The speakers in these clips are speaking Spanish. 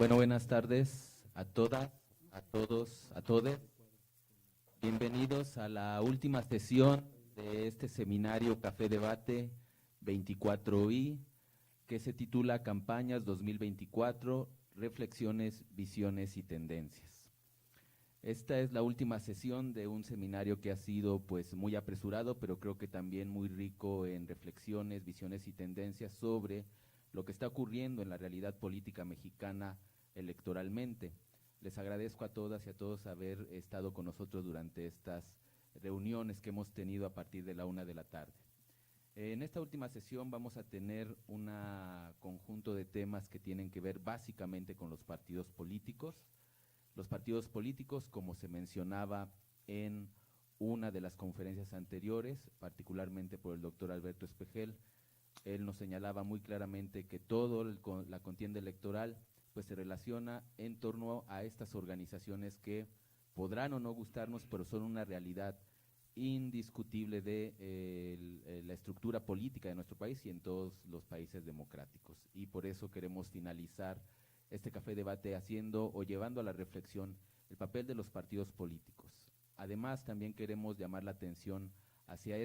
Bueno, buenas tardes a todas, a todos, a todes. Bienvenidos a la última sesión de este seminario Café Debate 24i, que se titula Campañas 2024, Reflexiones, Visiones y Tendencias. Esta es la última sesión de un seminario que ha sido pues muy apresurado, pero creo que también muy rico en reflexiones, visiones y tendencias sobre lo que está ocurriendo en la realidad política mexicana electoralmente. Les agradezco a todas y a todos haber estado con nosotros durante estas reuniones que hemos tenido a partir de la 1 de la tarde. En esta última sesión vamos a tener un conjunto de temas que tienen que ver básicamente con los partidos políticos. Los partidos políticos, como se mencionaba en una de las conferencias anteriores, particularmente por el doctor Alberto Espejel, él nos señalaba muy claramente que toda la contienda electoral pues se relaciona en torno a estas organizaciones que podrán o no gustarnos, pero son una realidad indiscutible de la estructura política de nuestro país y en todos los países democráticos. Y por eso queremos finalizar este café debate haciendo o llevando a la reflexión el papel de los partidos políticos. Además, también queremos llamar la atención hacia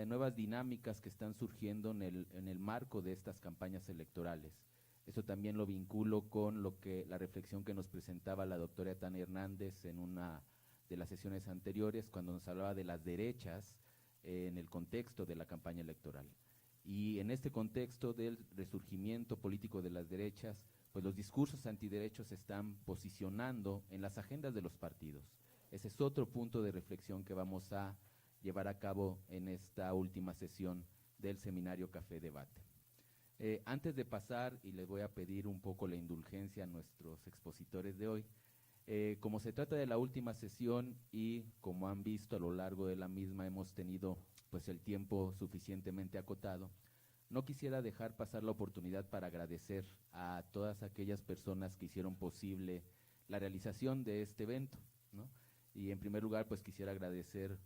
nuevas dinámicas que están surgiendo en el marco de estas campañas electorales. Eso también lo vinculo con la reflexión que nos presentaba la doctora Tania Hernández en una de las sesiones anteriores, cuando nos hablaba de las derechas en el contexto de la campaña electoral. Y en este contexto del resurgimiento político de las derechas, pues los discursos antiderechos se están posicionando en las agendas de los partidos. Ese es otro punto de reflexión que vamos a llevar a cabo en esta última sesión del seminario Café Debate. Antes de pasar, y les voy a pedir un poco la indulgencia a nuestros expositores de hoy, como se trata de la última sesión y como han visto a lo largo de la misma hemos tenido pues el tiempo suficientemente acotado, no quisiera dejar pasar la oportunidad para agradecer a todas aquellas personas que hicieron posible la realización de este evento, ¿no? Y en primer lugar pues quisiera agradecer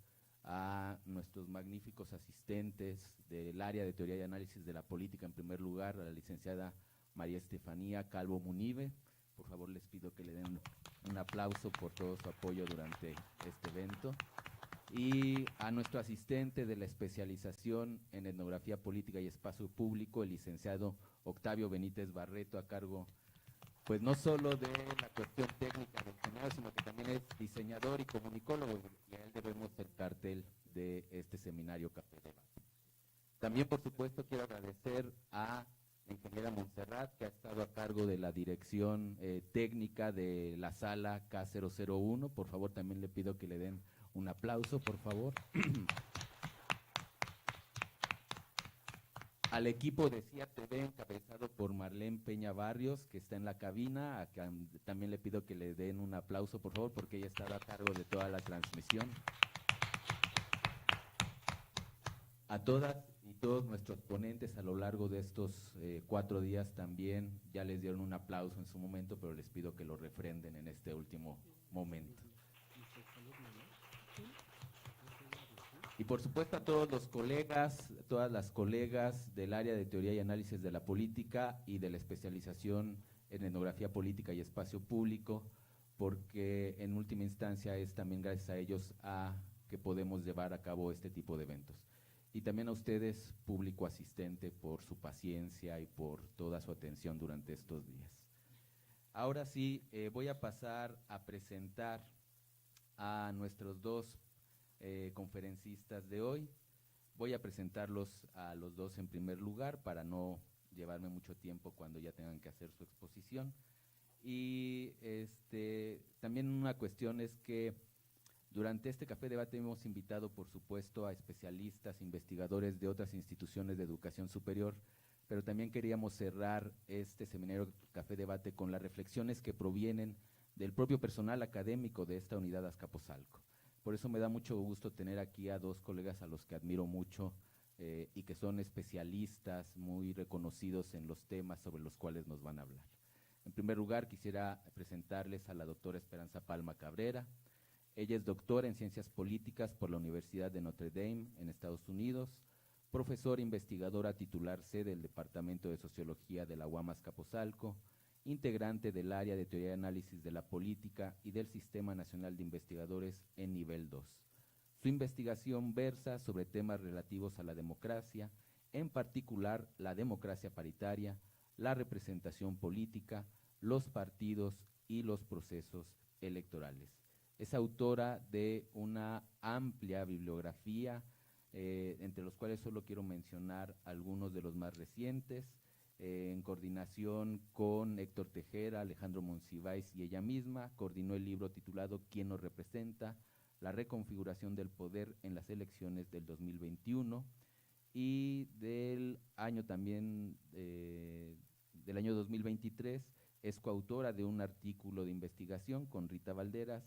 a nuestros magníficos asistentes del área de teoría y análisis de la política, en primer lugar a la licenciada María Estefanía Calvo Munive. Por favor les pido que le den un aplauso por todo su apoyo durante este evento. Y a nuestro asistente de la especialización en etnografía política y espacio público, el licenciado Octavio Benítez Barreto, a cargo pues no solo de la cuestión técnica del seminario, sino que también es diseñador y comunicólogo, y a él debemos el cartel de este seminario Café Debate. También, por supuesto, quiero agradecer a la ingeniera Montserrat, que ha estado a cargo de la dirección técnica de la sala K001. Por favor, también le pido que le den un aplauso, por favor. Al equipo de CIA TV, encabezado por Marlene Peña Barrios, que está en la cabina, también le pido que le den un aplauso, por favor, porque ella está a cargo de toda la transmisión. A todas y todos nuestros ponentes a lo largo de estos 4 días también ya les dieron un aplauso en su momento, pero les pido que lo refrenden en este último momento. Y por supuesto a todos los colegas, todas las colegas del área de teoría y análisis de la política y de la especialización en etnografía política y espacio público, porque en última instancia es también gracias a ellos que podemos llevar a cabo este tipo de eventos. Y también a ustedes, público asistente, por su paciencia y por toda su atención durante estos días. Ahora sí, voy a pasar a presentar a nuestros dos conferencistas de hoy. Voy a presentarlos a los dos en primer lugar para no llevarme mucho tiempo cuando ya tengan que hacer su exposición. Y también una cuestión es que durante este café debate hemos invitado, por supuesto, a especialistas, investigadores de otras instituciones de educación superior, pero también queríamos cerrar este seminario café debate con las reflexiones que provienen del propio personal académico de esta unidad Azcapotzalco. Por eso me da mucho gusto tener aquí a dos colegas a los que admiro mucho y que son especialistas muy reconocidos en los temas sobre los cuales nos van a hablar. En primer lugar, quisiera presentarles a la doctora Esperanza Palma Cabrera. Ella es doctora en Ciencias Políticas por la Universidad de Notre Dame en Estados Unidos, profesora investigadora titular C del Departamento de Sociología de la UAM Azcapotzalco, integrante del área de teoría y análisis de la política y del Sistema Nacional de Investigadores en nivel 2. Su investigación versa sobre temas relativos a la democracia, en particular la democracia paritaria, la representación política, los partidos y los procesos electorales. Es autora de una amplia bibliografía, entre los cuales solo quiero mencionar algunos de los más recientes, en coordinación con Héctor Tejera, Alejandro Monsiváis y ella misma, coordinó el libro titulado ¿Quién nos representa? La reconfiguración del poder en las elecciones del 2021, y del año también, del año 2023, es coautora de un artículo de investigación con Rita Valderas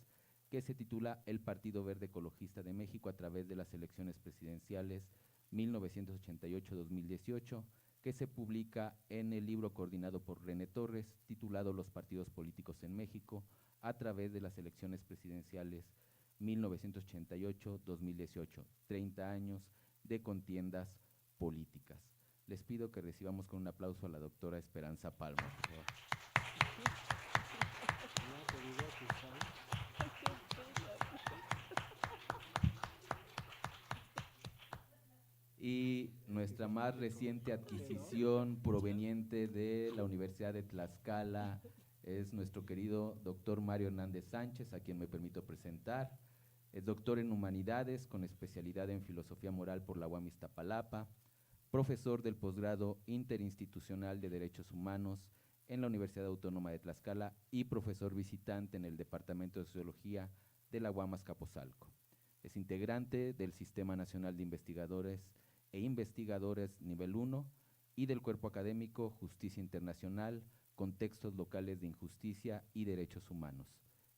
que se titula El Partido Verde Ecologista de México a través de las elecciones presidenciales 1988-2018, que se publica en el libro coordinado por René Torres, titulado Los partidos políticos en México a través de las elecciones presidenciales 1988-2018, 30 años de contiendas políticas. Les pido que recibamos con un aplauso a la doctora Esperanza Palma, por favor. Y nuestra más reciente adquisición proveniente de la Universidad de Tlaxcala es nuestro querido doctor Mario Hernández Sánchez, a quien me permito presentar. Es doctor en Humanidades con especialidad en Filosofía Moral por la UAM Iztapalapa, profesor del posgrado interinstitucional de Derechos Humanos en la Universidad Autónoma de Tlaxcala y profesor visitante en el Departamento de Sociología de la UAM Azcapotzalco. Es integrante del Sistema Nacional de Investigadores e Investigadores Nivel 1 y del Cuerpo Académico Justicia Internacional, Contextos Locales de Injusticia y Derechos Humanos.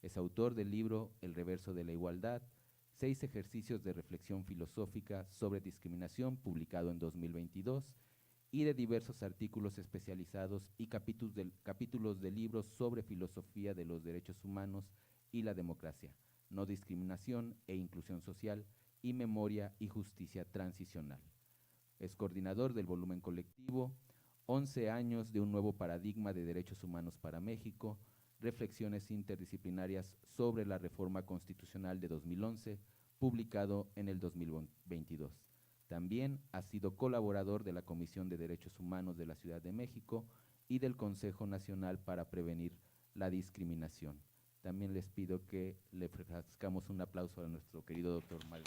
Es autor del libro El Reverso de la Igualdad, 6 ejercicios de reflexión filosófica sobre discriminación, publicado en 2022, y de diversos artículos especializados y capítulos de libros sobre filosofía de los derechos humanos y la democracia, no discriminación e inclusión social, y memoria y justicia transicional. Es coordinador del volumen colectivo 11 años de un nuevo paradigma de derechos humanos para México, reflexiones interdisciplinarias sobre la reforma constitucional de 2011, publicado en el 2022. También ha sido colaborador de la Comisión de Derechos Humanos de la Ciudad de México y del Consejo Nacional para Prevenir la Discriminación. También les pido que le ofrezcamos un aplauso a nuestro querido doctor Mario.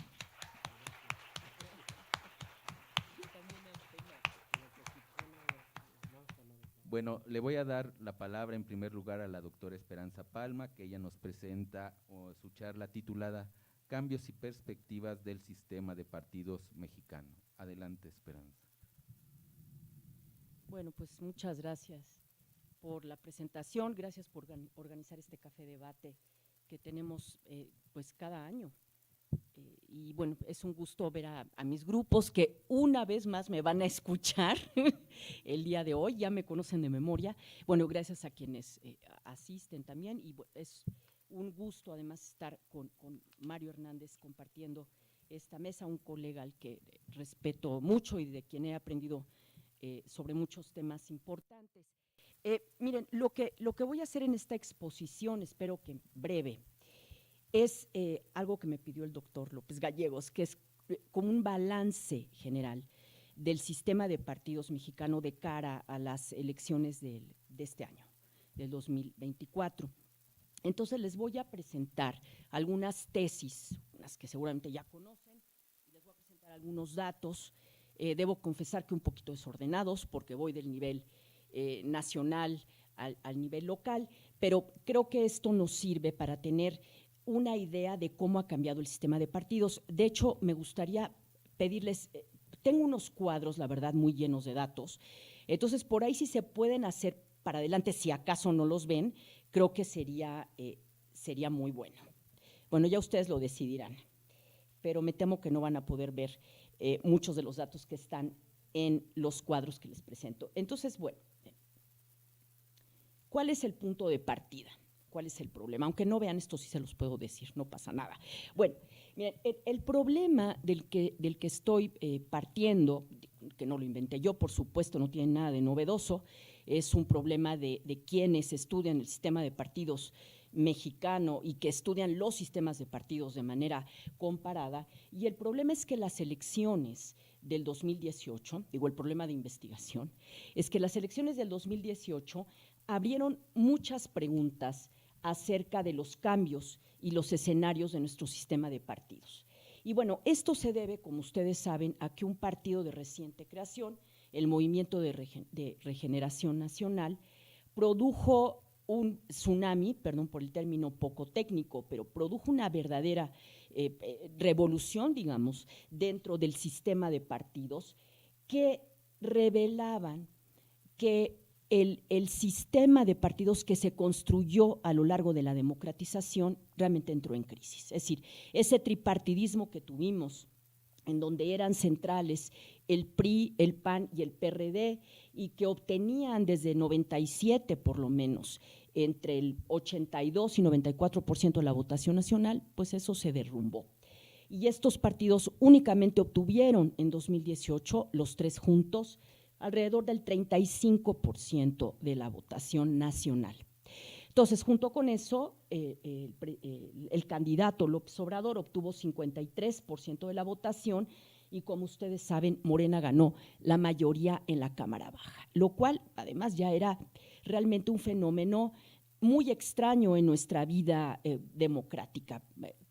Bueno, le voy a dar la palabra en primer lugar a la doctora Esperanza Palma, que ella nos presenta su charla titulada Cambios y perspectivas del sistema de partidos mexicano. Adelante, Esperanza. Bueno, pues muchas gracias por la presentación, gracias por organizar este café debate que tenemos pues cada año. Y bueno, es un gusto ver a mis grupos que una vez más me van a escuchar el día de hoy, ya me conocen de memoria. Bueno, gracias a quienes asisten también, y es un gusto además estar con Mario Hernández compartiendo esta mesa, un colega al que respeto mucho y de quien he aprendido sobre muchos temas importantes. Miren, lo que voy a hacer en esta exposición, espero que breve, es algo que me pidió el doctor López Gallegos, que es como un balance general del sistema de partidos mexicano de cara a las elecciones de este año, del 2024. Entonces les voy a presentar algunas tesis, unas que seguramente ya conocen, y les voy a presentar algunos datos. Debo confesar que un poquito desordenados, porque voy del nivel nacional al nivel local, pero creo que esto nos sirve para tener una idea de cómo ha cambiado el sistema de partidos. De hecho, me gustaría pedirles, tengo unos cuadros, la verdad, muy llenos de datos, entonces por ahí si se pueden hacer para adelante, si acaso no los ven, creo que sería muy bueno. Bueno, ya ustedes lo decidirán, pero me temo que no van a poder ver muchos de los datos que están en los cuadros que les presento. Entonces, bueno, ¿cuál es el punto de partida? ¿Cuál es el problema? Aunque no vean esto, sí se los puedo decir, no pasa nada. Bueno, miren, el problema del que estoy partiendo, que no lo inventé yo, por supuesto, no tiene nada de novedoso, es un problema de quienes estudian el sistema de partidos mexicano y que estudian los sistemas de partidos de manera comparada. Y el problema es que las elecciones del 2018, digo, el problema de investigación, es que las elecciones del 2018 abrieron muchas preguntas acerca de los cambios y los escenarios de nuestro sistema de partidos. Y bueno, esto se debe, como ustedes saben, a que un partido de reciente creación, el Movimiento de Regeneración Nacional, produjo un tsunami, perdón por el término poco técnico, pero produjo una verdadera revolución, digamos, dentro del sistema de partidos que revelaban que el sistema de partidos que se construyó a lo largo de la democratización realmente entró en crisis. Es decir, ese tripartidismo que tuvimos, en donde eran centrales el PRI, el PAN y el PRD, y que obtenían desde 97 por lo menos entre el 82 y 94% de la votación nacional, pues eso se derrumbó. Y estos partidos únicamente obtuvieron en 2018, los tres juntos, alrededor del 35% de la votación nacional. Entonces, junto con eso, el candidato López Obrador obtuvo 53% de la votación y, como ustedes saben, Morena ganó la mayoría en la Cámara Baja, lo cual además ya era realmente un fenómeno muy extraño en nuestra vida democrática,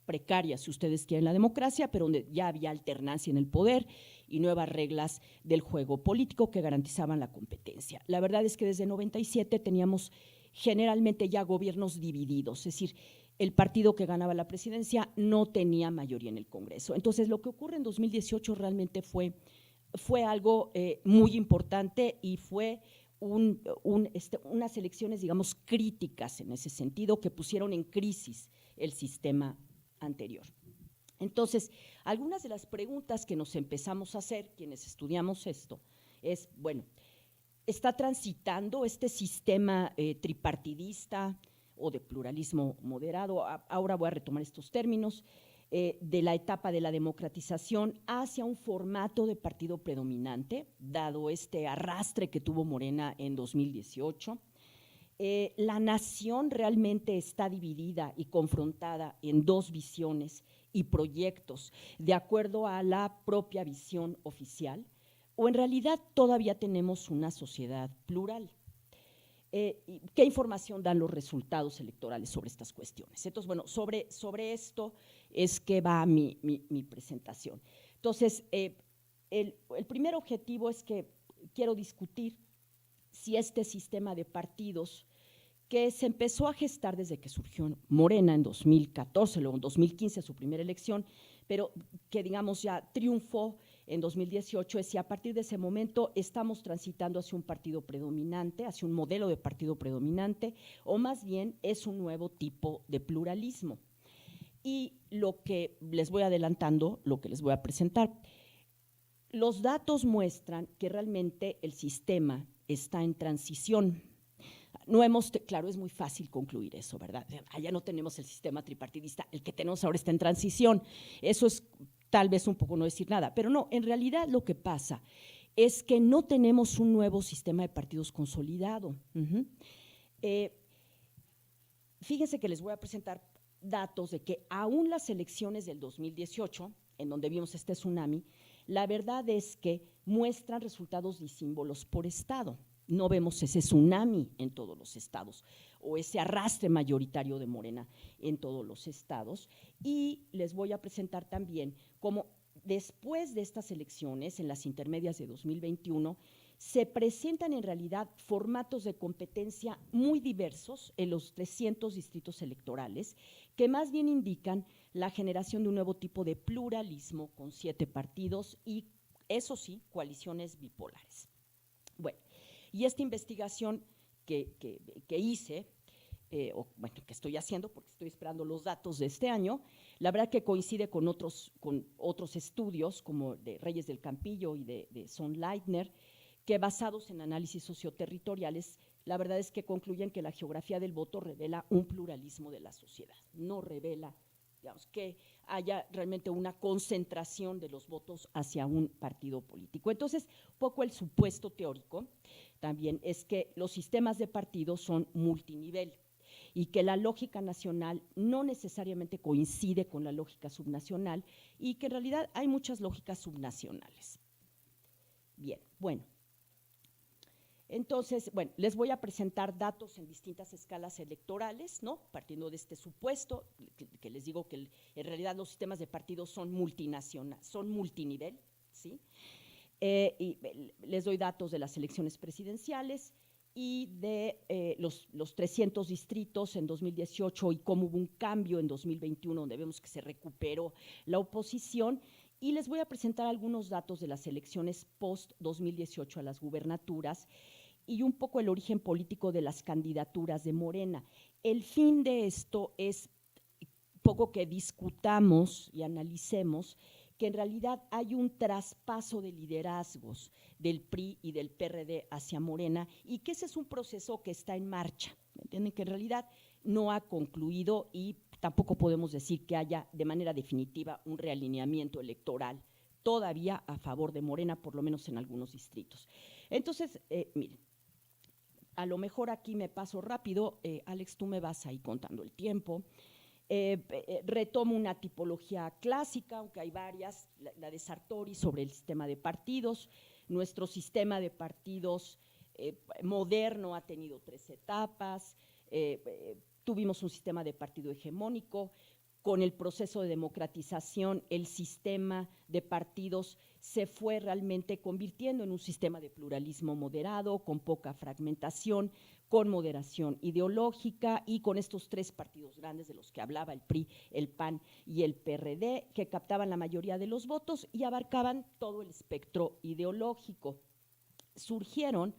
precaria, si ustedes quieren, la democracia, pero donde ya había alternancia en el poder y nuevas reglas del juego político que garantizaban la competencia. La verdad es que desde 97 teníamos generalmente ya gobiernos divididos, es decir, el partido que ganaba la presidencia no tenía mayoría en el Congreso. Entonces, lo que ocurre en 2018 realmente fue algo muy importante y fue unas elecciones, digamos, críticas en ese sentido, que pusieron en crisis el sistema anterior. Entonces, algunas de las preguntas que nos empezamos a hacer, quienes estudiamos esto, es, bueno, ¿está transitando este sistema tripartidista o de pluralismo moderado? Ahora voy a retomar estos términos, de la etapa de la democratización hacia un formato de partido predominante, dado este arrastre que tuvo Morena en 2018. La nación realmente está dividida y confrontada en dos visiones y proyectos, de acuerdo a la propia visión oficial, o en realidad todavía tenemos una sociedad plural. ¿Qué información dan los resultados electorales sobre estas cuestiones? Entonces, bueno, sobre esto es que va mi presentación. Entonces, el primer objetivo es que quiero discutir si este sistema de partidos que se empezó a gestar desde que surgió Morena en 2014, luego en 2015 su primera elección, pero que digamos ya triunfó en 2018, es si a partir de ese momento estamos transitando hacia un partido predominante, hacia un modelo de partido predominante, o más bien es un nuevo tipo de pluralismo. Y lo que les voy adelantando, lo que les voy a presentar, los datos muestran que realmente el sistema está en transición. No hemos, claro, es muy fácil concluir eso, ¿verdad? Allá no tenemos el sistema tripartidista, el que tenemos ahora está en transición. Eso es tal vez un poco no decir nada, pero no, en realidad lo que pasa es que no tenemos un nuevo sistema de partidos consolidado. Fíjense que les voy a presentar datos de que aún las elecciones del 2018, en donde vimos este tsunami, la verdad es que muestran resultados disímbolos por estado. No vemos ese tsunami en todos los estados o ese arrastre mayoritario de Morena en todos los estados. Y les voy a presentar también cómo después de estas elecciones, en las intermedias de 2021, se presentan en realidad formatos de competencia muy diversos en los 300 distritos electorales, que más bien indican la generación de un nuevo tipo de pluralismo con 7 partidos y, eso sí, coaliciones bipolares. Bueno, y esta investigación que hice, bueno, que estoy haciendo porque estoy esperando los datos de este año, la verdad que coincide con otros estudios como de Reyes del Campillo y de Sonleitner, que basados en análisis socioterritoriales, la verdad es que concluyen que la geografía del voto revela un pluralismo de la sociedad, no revela digamos, que haya realmente una concentración de los votos hacia un partido político. Entonces, poco el supuesto teórico también es que los sistemas de partidos son multinivel y que la lógica nacional no necesariamente coincide con la lógica subnacional y que en realidad hay muchas lógicas subnacionales. Bien, bueno. Entonces, bueno, les voy a presentar datos en distintas escalas electorales, ¿no? Partiendo de este supuesto, que les digo que en realidad los sistemas de partidos son multinacionales, son multinivel, ¿sí? Y les doy datos de las elecciones presidenciales y de los 300 distritos en 2018 y cómo hubo un cambio en 2021, donde vemos que se recuperó la oposición. Y les voy a presentar algunos datos de las elecciones post-2018 a las gubernaturas y un poco el origen político de las candidaturas de Morena. El fin de esto es poco que discutamos y analicemos que en realidad hay un traspaso de liderazgos del PRI y del PRD hacia Morena y que ese es un proceso que está en marcha, ¿me entienden? Que en realidad no ha concluido y tampoco podemos decir que haya de manera definitiva un realineamiento electoral todavía a favor de Morena, por lo menos en algunos distritos. Entonces, miren, a lo mejor aquí me paso rápido, Alex, tú me vas ahí contando el tiempo. Retomo una tipología clásica, aunque hay varias, la de Sartori sobre el sistema de partidos. Nuestro sistema de partidos moderno ha tenido 3 etapas. Tuvimos un sistema de partido hegemónico. Con el proceso de democratización, el sistema de partidos se fue realmente convirtiendo en un sistema de pluralismo moderado, con poca fragmentación, con moderación ideológica y con estos 3 partidos grandes de los que hablaba, el PRI, el PAN y el PRD, que captaban la mayoría de los votos y abarcaban todo el espectro ideológico. Surgieron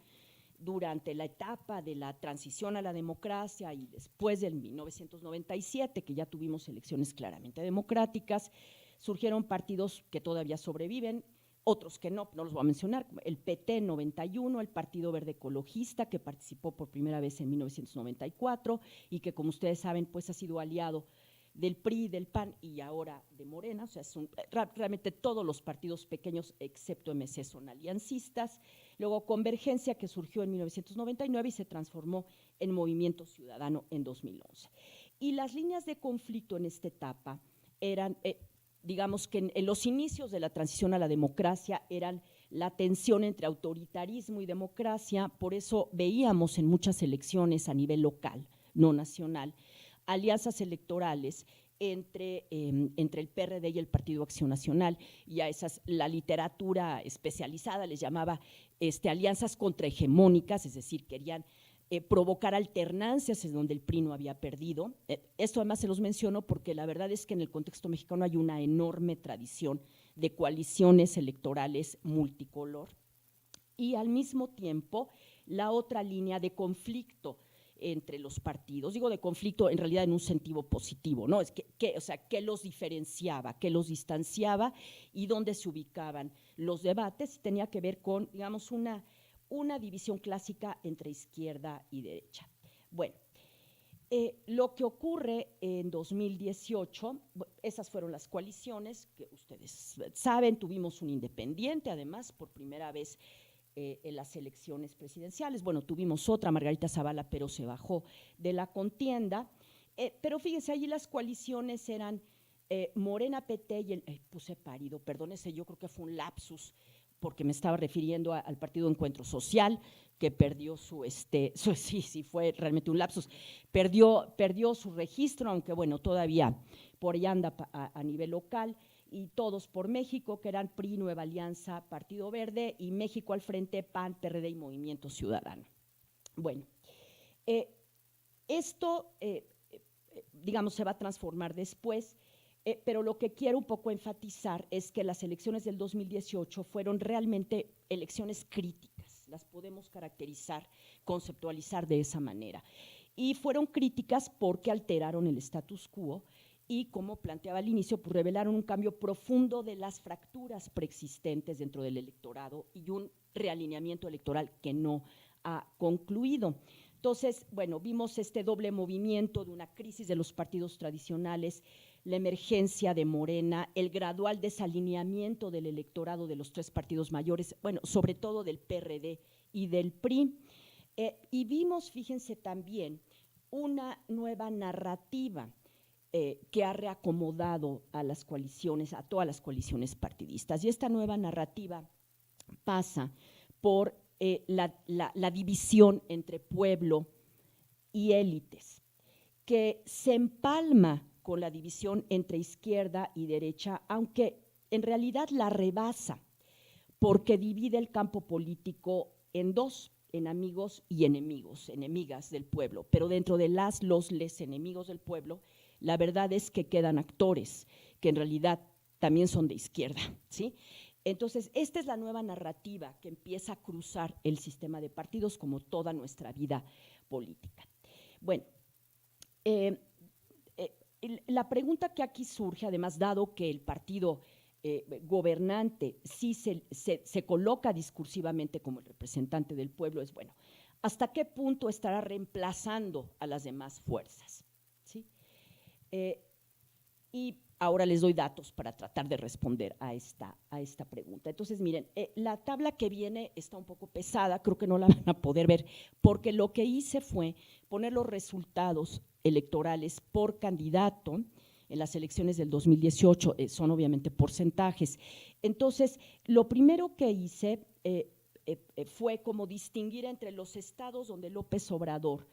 durante la etapa de la transición a la democracia y después del 1997, que ya tuvimos elecciones claramente democráticas, surgieron partidos que todavía sobreviven, otros que no los voy a mencionar, el PT 91, el Partido Verde Ecologista, que participó por primera vez en 1994 y que, como ustedes saben, pues ha sido aliado del PRI, del PAN y ahora de Morena, o sea, realmente todos los partidos pequeños excepto MC son aliancistas. Luego Convergencia, que surgió en 1999 y se transformó en Movimiento Ciudadano en 2011. Y las líneas de conflicto en esta etapa eran, digamos que en los inicios de la transición a la democracia eran la tensión entre autoritarismo y democracia, por eso veíamos en muchas elecciones a nivel local, no nacional, alianzas electorales entre el PRD y el Partido Acción Nacional, y a esas la literatura especializada les llamaba alianzas contrahegemónicas, es decir, querían provocar alternancias en donde el PRI no había perdido. Esto además se los menciono porque la verdad es que en el contexto mexicano hay una enorme tradición de coaliciones electorales multicolor, y al mismo tiempo la otra línea de conflicto entre los partidos, digo de conflicto en realidad en un sentido positivo, ¿no? Es o sea, qué los diferenciaba, qué los distanciaba y dónde se ubicaban los debates, tenía que ver con, digamos, una división clásica entre izquierda y derecha. Bueno, lo que ocurre en 2018, esas fueron las coaliciones que ustedes saben, tuvimos un independiente, además, por primera vez en las elecciones presidenciales. Bueno, tuvimos otra, Margarita Zavala, pero se bajó de la contienda. Pero fíjense, allí las coaliciones eran Morena, PT y puse parido, perdónese, yo creo que fue un lapsus, porque me estaba refiriendo al Partido Encuentro Social, que perdió sí, fue realmente un lapsus, perdió su registro, aunque bueno, todavía por allá anda a nivel local, y Todos por México, que eran PRI, Nueva Alianza, Partido Verde, y México al Frente, PAN, PRD y Movimiento Ciudadano. Bueno, esto, digamos, se va a transformar después, pero lo que quiero un poco enfatizar es que las elecciones del 2018 fueron realmente elecciones críticas, las podemos caracterizar, conceptualizar de esa manera, y fueron críticas porque alteraron el status quo y, como planteaba al inicio, pues revelaron un cambio profundo de las fracturas preexistentes dentro del electorado y un realineamiento electoral que no ha concluido. Entonces, bueno, vimos este doble movimiento de una crisis de los partidos tradicionales la emergencia de Morena, el gradual desalineamiento del electorado de los tres partidos mayores, bueno, sobre todo del PRD y del PRI. Y vimos, fíjense también, una nueva narrativa que ha reacomodado a las coaliciones, a todas las coaliciones partidistas. Y esta nueva narrativa pasa por la división entre pueblo y élites, que se empalma con la división entre izquierda y derecha, aunque en realidad la rebasa, porque divide el campo político en dos, en amigos y enemigos, enemigas del pueblo. Pero dentro de les enemigos del pueblo, la verdad es que quedan actores que en realidad también son de izquierda, ¿sí? Entonces, esta es la nueva narrativa que empieza a cruzar el sistema de partidos como toda nuestra vida política. Bueno, la pregunta que aquí surge, además, dado que el partido gobernante sí se coloca discursivamente como el representante del pueblo, es bueno, ¿hasta qué punto estará reemplazando a las demás fuerzas? ¿Sí? Y ahora les doy datos para tratar de responder a esta pregunta. Entonces, miren, la tabla que viene está un poco pesada, creo que no la van a poder ver, porque lo que hice fue poner los resultados electorales por candidato en las elecciones del 2018, son obviamente porcentajes. Entonces, lo primero que hice fue como distinguir entre los estados donde López Obrador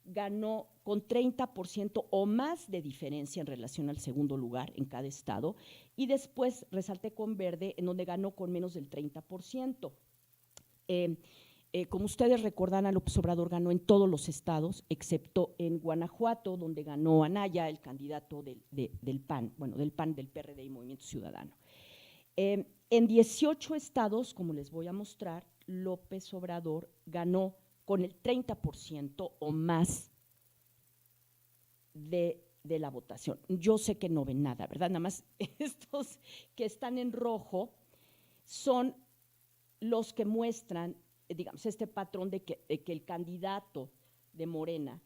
ganó con 30% o más de diferencia en relación al segundo lugar en cada estado, y después resalté con verde en donde ganó con menos del 30%. Como ustedes recordan, López Obrador ganó en todos los estados, excepto en Guanajuato, donde ganó Anaya, el candidato del PAN, bueno, del PAN, del PRD y Movimiento Ciudadano. En 18 estados, como les voy a mostrar, López Obrador ganó con el 30% o más de la votación. Yo sé que no ven nada, ¿verdad? Nada más estos que están en rojo son los que muestran, digamos, este patrón de que el candidato de Morena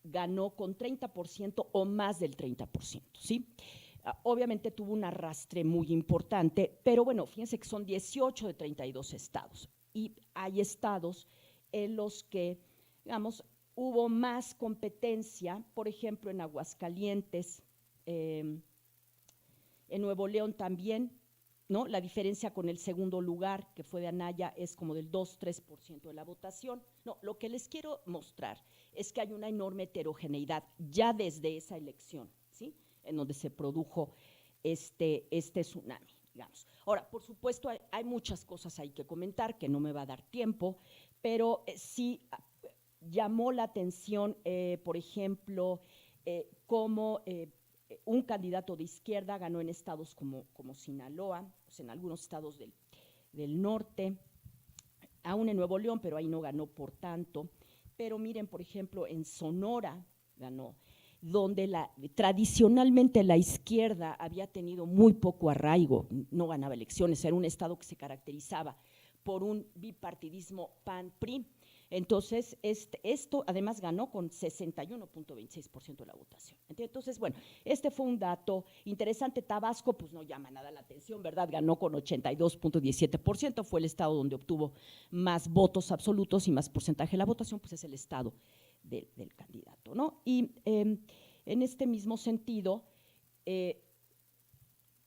ganó con 30% o más del 30%, ¿sí? Obviamente tuvo un arrastre muy importante, pero bueno, fíjense que son 18 de 32 estados y hay estados en los que, digamos, hubo más competencia, por ejemplo, en Aguascalientes, en Nuevo León también, ¿no? La diferencia con el segundo lugar, que fue de Anaya, es como del 2-3% de la votación. No, lo que les quiero mostrar es que hay una enorme heterogeneidad ya desde esa elección, ¿sí? En donde se produjo este tsunami, digamos. Ahora, por supuesto, hay muchas cosas ahí que comentar, que no me va a dar tiempo, pero sí llamó la atención, por ejemplo, cómo un candidato de izquierda ganó en estados como Sinaloa, pues en algunos estados del norte, aún en Nuevo León, pero ahí no ganó por tanto. Pero miren, por ejemplo, en Sonora ganó, donde tradicionalmente la izquierda había tenido muy poco arraigo, no ganaba elecciones, era un estado que se caracterizaba por un bipartidismo PAN-PRI. Entonces, esto además ganó con 61.26% de la votación. Entonces, bueno, este fue un dato interesante. Tabasco, pues no llama nada la atención, ¿verdad? Ganó con 82.17%, fue el estado donde obtuvo más votos absolutos y más porcentaje de la votación, pues es el estado del candidato, ¿no? Y en este mismo sentido,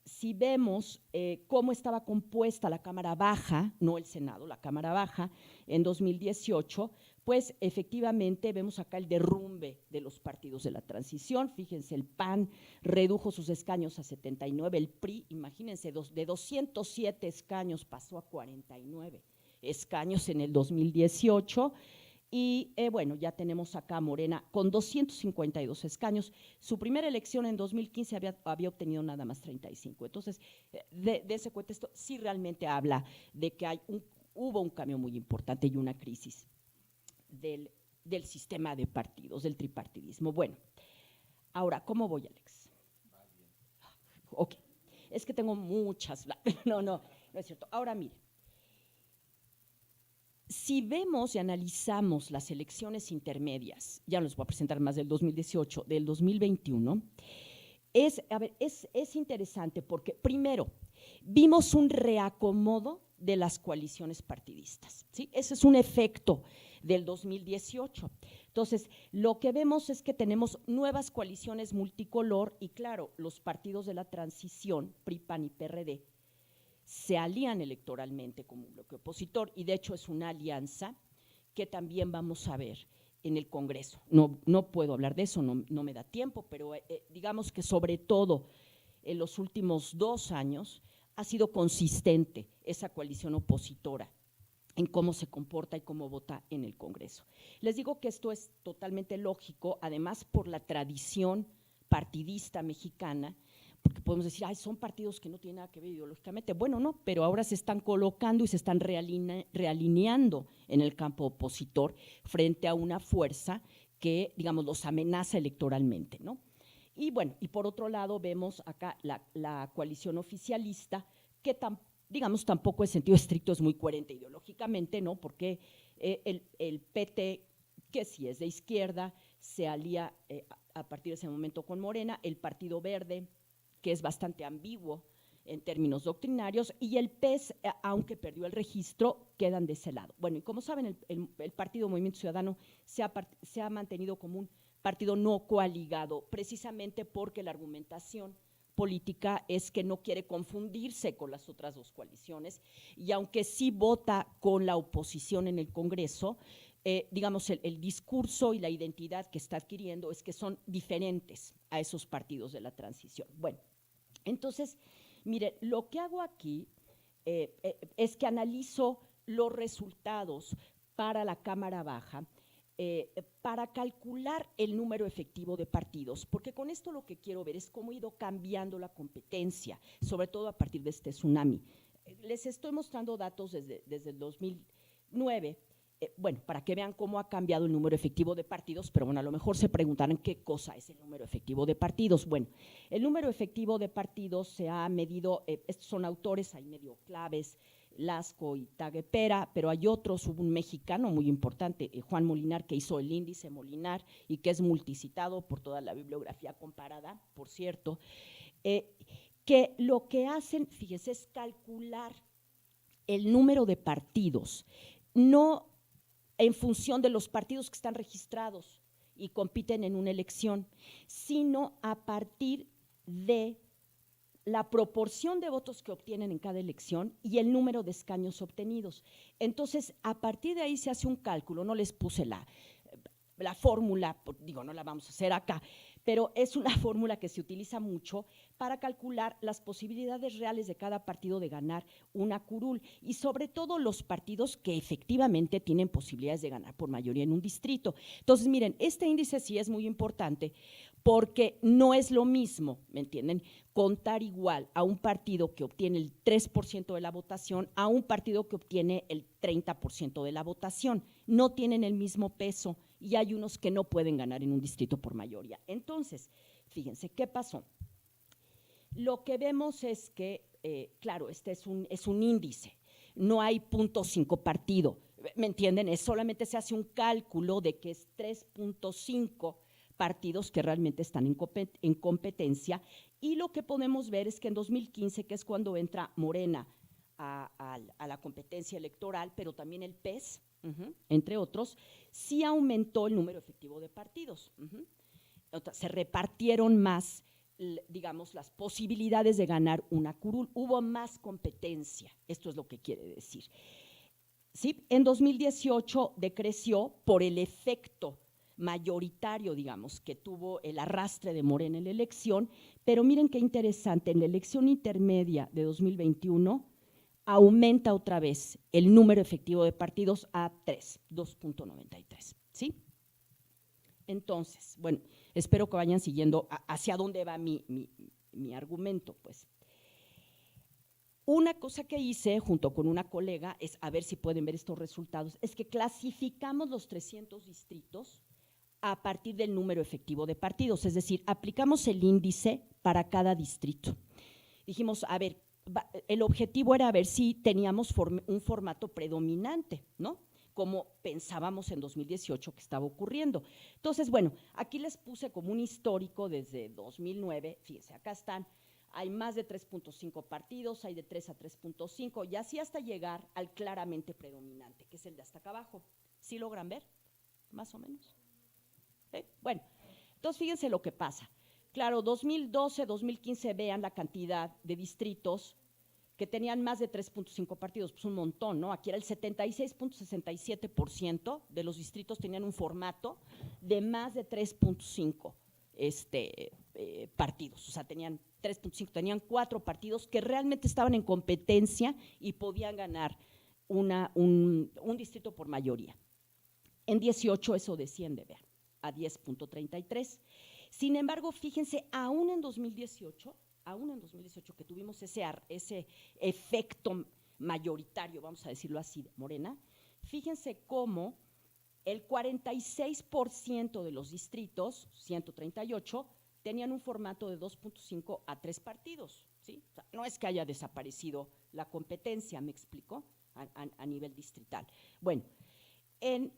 si vemos cómo estaba compuesta la Cámara Baja, no el Senado, la Cámara Baja, en 2018, pues efectivamente vemos acá el derrumbe de los partidos de la transición. Fíjense, el PAN redujo sus escaños a 79, el PRI, imagínense, de 207 escaños pasó a 49 escaños en el 2018. Y bueno, ya tenemos acá a Morena con 252 escaños. Su primera elección en 2015 había obtenido nada más 35. Entonces, de ese contexto sí realmente habla de que hubo un cambio muy importante y una crisis del sistema de partidos, del tripartidismo. Bueno, ahora, ¿cómo voy, Alex? Ok, es que tengo muchas. No es cierto. Ahora, miren. Si vemos y analizamos las elecciones intermedias, ya no les voy a presentar más del 2018, del 2021, Es interesante porque, primero, vimos un reacomodo de las coaliciones partidistas, ¿sí? Ese es un efecto del 2018. Entonces, lo que vemos es que tenemos nuevas coaliciones multicolor y, claro, los partidos de la transición, PRI, PAN y PRD, se alían electoralmente como un bloque opositor y, de hecho, es una alianza que también vamos a ver en el Congreso. No puedo hablar de eso, no me da tiempo, pero digamos que sobre todo en los últimos 2 años ha sido consistente esa coalición opositora en cómo se comporta y cómo vota en el Congreso. Les digo que esto es totalmente lógico, además por la tradición partidista mexicana, porque podemos decir, ay, son partidos que no tienen nada que ver ideológicamente. Bueno, no, pero ahora se están colocando y se están realineando en el campo opositor frente a una fuerza que, digamos, los amenaza electoralmente, ¿no? Y bueno, y por otro lado vemos acá la coalición oficialista, que digamos tampoco en sentido estricto es muy coherente ideológicamente, ¿no? Porque el PT, que sí es de izquierda, se alía a partir de ese momento con Morena, el Partido Verde, que es bastante ambiguo en términos doctrinarios, y el PES, aunque perdió el registro, quedan de ese lado. Bueno, y como saben, el Partido Movimiento Ciudadano se ha mantenido como un partido no coaligado, precisamente porque la argumentación política es que no quiere confundirse con las otras 2 coaliciones, y aunque sí vota con la oposición en el Congreso, digamos, el discurso y la identidad que está adquiriendo es que son diferentes a esos partidos de la transición. Bueno, entonces, mire, lo que hago aquí es que analizo los resultados para la Cámara Baja para calcular el número efectivo de partidos, porque con esto lo que quiero ver es cómo ha ido cambiando la competencia, sobre todo a partir de este tsunami. Les estoy mostrando datos desde el 2009, bueno, para que vean cómo ha cambiado el número efectivo de partidos, pero bueno, a lo mejor se preguntarán qué cosa es el número efectivo de partidos. Bueno, el número efectivo de partidos se ha medido, estos son autores, hay medio claves, Lasco y Taguepera, pero hay otros, hubo un mexicano muy importante, Juan Molinar, que hizo el índice Molinar y que es multicitado por toda la bibliografía comparada, por cierto, que lo que hacen, fíjense, es calcular el número de partidos, no en función de los partidos que están registrados y compiten en una elección, sino a partir de la proporción de votos que obtienen en cada elección y el número de escaños obtenidos. Entonces, a partir de ahí se hace un cálculo, no les puse la fórmula, digo, no la vamos a hacer acá, pero es una fórmula que se utiliza mucho para calcular las posibilidades reales de cada partido de ganar una curul y sobre todo los partidos que efectivamente tienen posibilidades de ganar por mayoría en un distrito. Entonces, miren, este índice sí es muy importante porque no es lo mismo, ¿me entienden?, contar igual a un partido que obtiene el 3% de la votación a un partido que obtiene el 30% de la votación. No tienen el mismo peso y hay unos que no pueden ganar en un distrito por mayoría. Entonces, fíjense, ¿qué pasó? Lo que vemos es que, claro, este es un índice, no hay 0.5 partido, ¿me entienden? Solamente se hace un cálculo de que es 3.5 partidos que realmente están en competencia, y lo que podemos ver es que en 2015, que es cuando entra Morena a la competencia electoral, pero también el PES, entre otros, sí aumentó el número efectivo de partidos. Se repartieron más, digamos, las posibilidades de ganar una curul, hubo más competencia, esto es lo que quiere decir. Sí, en 2018 decreció por el efecto mayoritario, digamos, que tuvo el arrastre de Morena en la elección, pero miren qué interesante, en la elección intermedia de 2021 aumenta otra vez el número efectivo de partidos a 2.93, ¿sí? Entonces, bueno, espero que vayan siguiendo hacia dónde va mi argumento, pues. Una cosa que hice junto con una colega es, a ver si pueden ver estos resultados, es que clasificamos los 300 distritos a partir del número efectivo de partidos, es decir, aplicamos el índice para cada distrito. Dijimos, a ver, el objetivo era ver si teníamos un formato predominante, ¿no? como pensábamos en 2018 que estaba ocurriendo. Entonces, bueno, aquí les puse como un histórico desde 2009, fíjense, acá están, hay más de 3.5 partidos, hay de 3 a 3.5, y así hasta llegar al claramente predominante, que es el de hasta acá abajo. ¿Sí logran ver? Más o menos. Bueno, entonces fíjense lo que pasa. Claro, 2012, 2015, vean la cantidad de distritos que tenían más de 3.5 partidos, pues un montón, ¿no? Aquí era el 76.67% de los distritos tenían un formato de más de 3.5 partidos, o sea, tenían 3.5, tenían 4 partidos que realmente estaban en competencia y podían ganar un distrito por mayoría. En 18 eso desciende, vean, a 10.33. Sin embargo, fíjense, aún en 2018 que tuvimos ese efecto mayoritario, vamos a decirlo así, de Morena, fíjense cómo el 46% de los distritos, 138, tenían un formato de 2.5 a 3 partidos, ¿sí? O sea, no es que haya desaparecido la competencia, ¿me explico? A nivel distrital. Bueno, en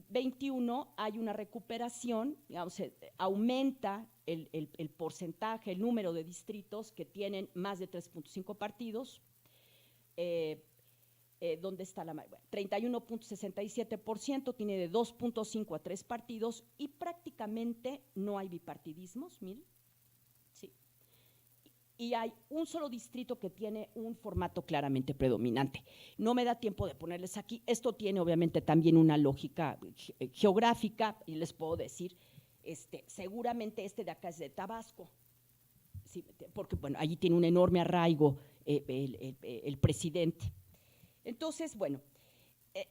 21 hay una recuperación, digamos, aumenta el porcentaje, el número de distritos que tienen más de 3.5 partidos. ¿Dónde está la mayoría? Bueno, 31.67% tiene de 2.5 a 3 partidos y prácticamente no hay bipartidismos, miren, sí. Y hay un solo distrito que tiene un formato claramente predominante. No me da tiempo de ponerles aquí. Esto tiene obviamente también una lógica geográfica y les puedo decir, seguramente de acá es de Tabasco, sí, porque bueno, allí tiene un enorme arraigo el presidente. Entonces, bueno,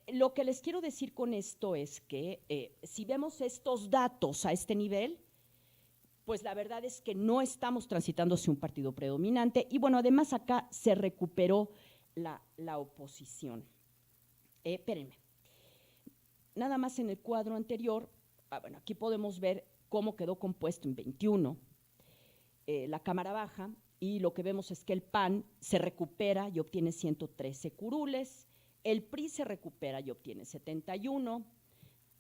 lo que les quiero decir con esto es que si vemos estos datos a este nivel, pues la verdad es que no estamos transitando hacia un partido predominante y bueno, además acá se recuperó la oposición. Espérenme, nada más en el cuadro anterior, bueno, aquí podemos ver cómo quedó compuesto en 21 la Cámara Baja y lo que vemos es que el PAN se recupera y obtiene 113 curules, el PRI se recupera y obtiene 71,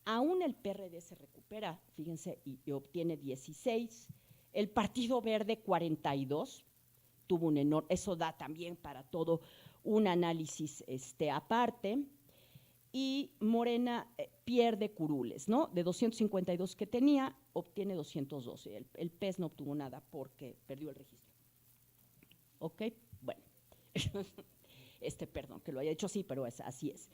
aún el PRD se recupera, fíjense, y obtiene 16, el Partido Verde 42, tuvo un enorme, eso da también para todo un análisis aparte, y Morena pierde curules, ¿no? De 252 que tenía, obtiene 212, el PES no obtuvo nada porque perdió el registro. ¿Ok? Bueno, perdón que lo haya hecho así, pero así es.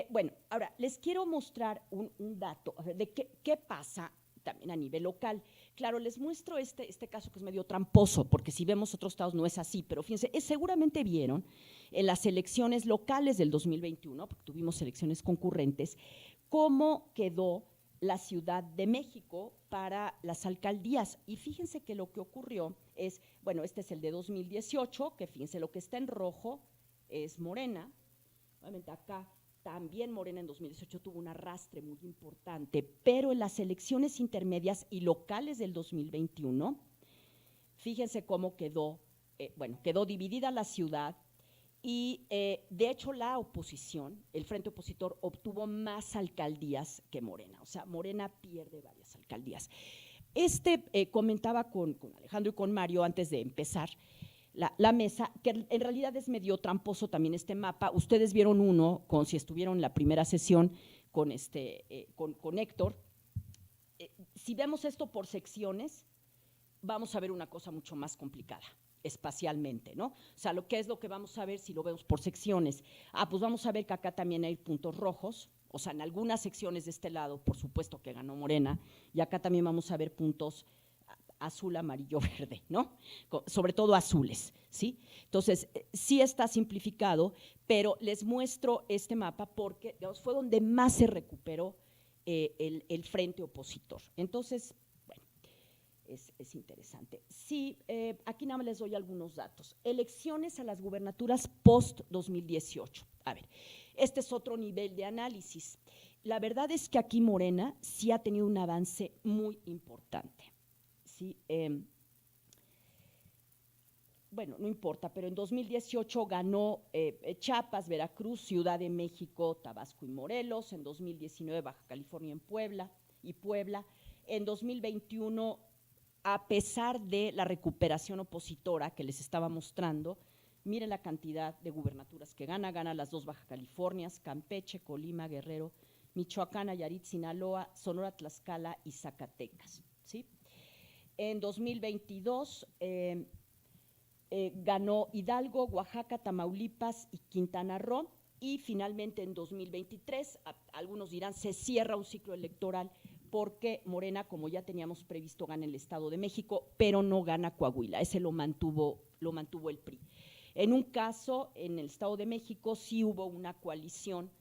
Bueno, ahora les quiero mostrar un dato de qué pasa también a nivel local. Claro, les muestro este caso que es medio tramposo, porque si vemos otros estados no es así, pero fíjense, seguramente vieron en las elecciones locales del 2021, porque tuvimos elecciones concurrentes, cómo quedó la Ciudad de México para las alcaldías. Y fíjense que lo que ocurrió es, bueno, este es el de 2018, que fíjense, lo que está en rojo es Morena, obviamente acá también Morena en 2018 tuvo un arrastre muy importante, pero en las elecciones intermedias y locales del 2021, fíjense cómo quedó, quedó dividida la ciudad y de hecho la oposición, el frente opositor, obtuvo más alcaldías que Morena, o sea, Morena pierde varias alcaldías. Comentaba con Alejandro y con Mario antes de empezar la mesa, que en realidad es medio tramposo también este mapa. Ustedes vieron uno, si estuvieron en la primera sesión con Héctor. Si vemos esto por secciones, vamos a ver una cosa mucho más complicada, espacialmente, ¿no? O sea, ¿qué es lo que vamos a ver si lo vemos por secciones? Pues vamos a ver que acá también hay puntos rojos, o sea, en algunas secciones de este lado, por supuesto que ganó Morena, y acá también vamos a ver puntos azul, amarillo, verde, ¿no? Sobre todo azules, ¿sí? Entonces, sí está simplificado, pero les muestro este mapa porque, digamos, fue donde más se recuperó el frente opositor. Entonces, bueno, es interesante. Sí, aquí nada más les doy algunos datos. Elecciones a las gubernaturas post-2018. A ver, este es otro nivel de análisis. La verdad es que aquí Morena sí ha tenido un avance muy importante. Sí, bueno, no importa, pero en 2018 ganó Chiapas, Veracruz, Ciudad de México, Tabasco y Morelos, en 2019 Baja California y Puebla. En 2021, a pesar de la recuperación opositora que les estaba mostrando, miren la cantidad de gubernaturas que gana las 2 Baja Californias, Campeche, Colima, Guerrero, Michoacán, Nayarit, Sinaloa, Sonora, Tlaxcala y Zacatecas, ¿sí? En 2022 ganó Hidalgo, Oaxaca, Tamaulipas y Quintana Roo, y finalmente en 2023, algunos dirán, se cierra un ciclo electoral porque Morena, como ya teníamos previsto, gana el Estado de México, pero no gana Coahuila, ese lo mantuvo el PRI. En un caso, en el Estado de México sí hubo una coalición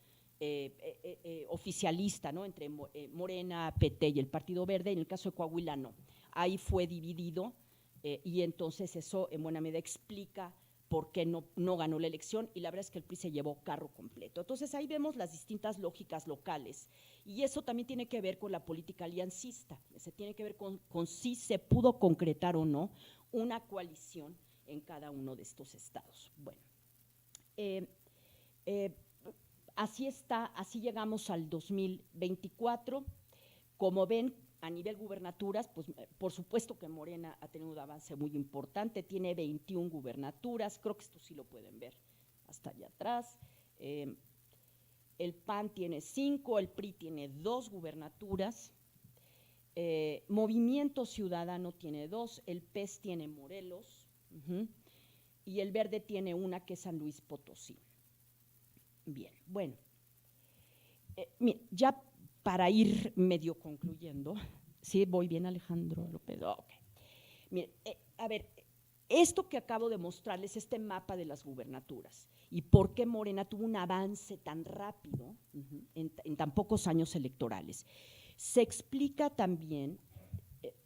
oficialista, ¿no?, entre Morena, PT y el Partido Verde. En el caso de Coahuila no, ahí fue dividido, y entonces eso en buena medida explica por qué no ganó la elección, y la verdad es que el PRI se llevó carro completo. Entonces ahí vemos las distintas lógicas locales, y eso también tiene que ver con la política aliancista, se tiene que ver con si se pudo concretar o no una coalición en cada uno de estos estados. Bueno, así llegamos al 2024. Como ven, a nivel gubernaturas, pues por supuesto que Morena ha tenido un avance muy importante, tiene 21 gubernaturas, creo que esto sí lo pueden ver hasta allá atrás. El PAN tiene 5, el PRI tiene 2 gubernaturas, Movimiento Ciudadano tiene 2, el PES tiene Morelos, y el Verde tiene una, que es San Luis Potosí. Bien, bueno, ya para ir medio concluyendo, ¿sí voy bien, Alejandro López? Okay. Mire, a ver, esto que acabo de mostrarles, este mapa de las gubernaturas y por qué Morena tuvo un avance tan rápido en tan pocos años electorales, se explica también,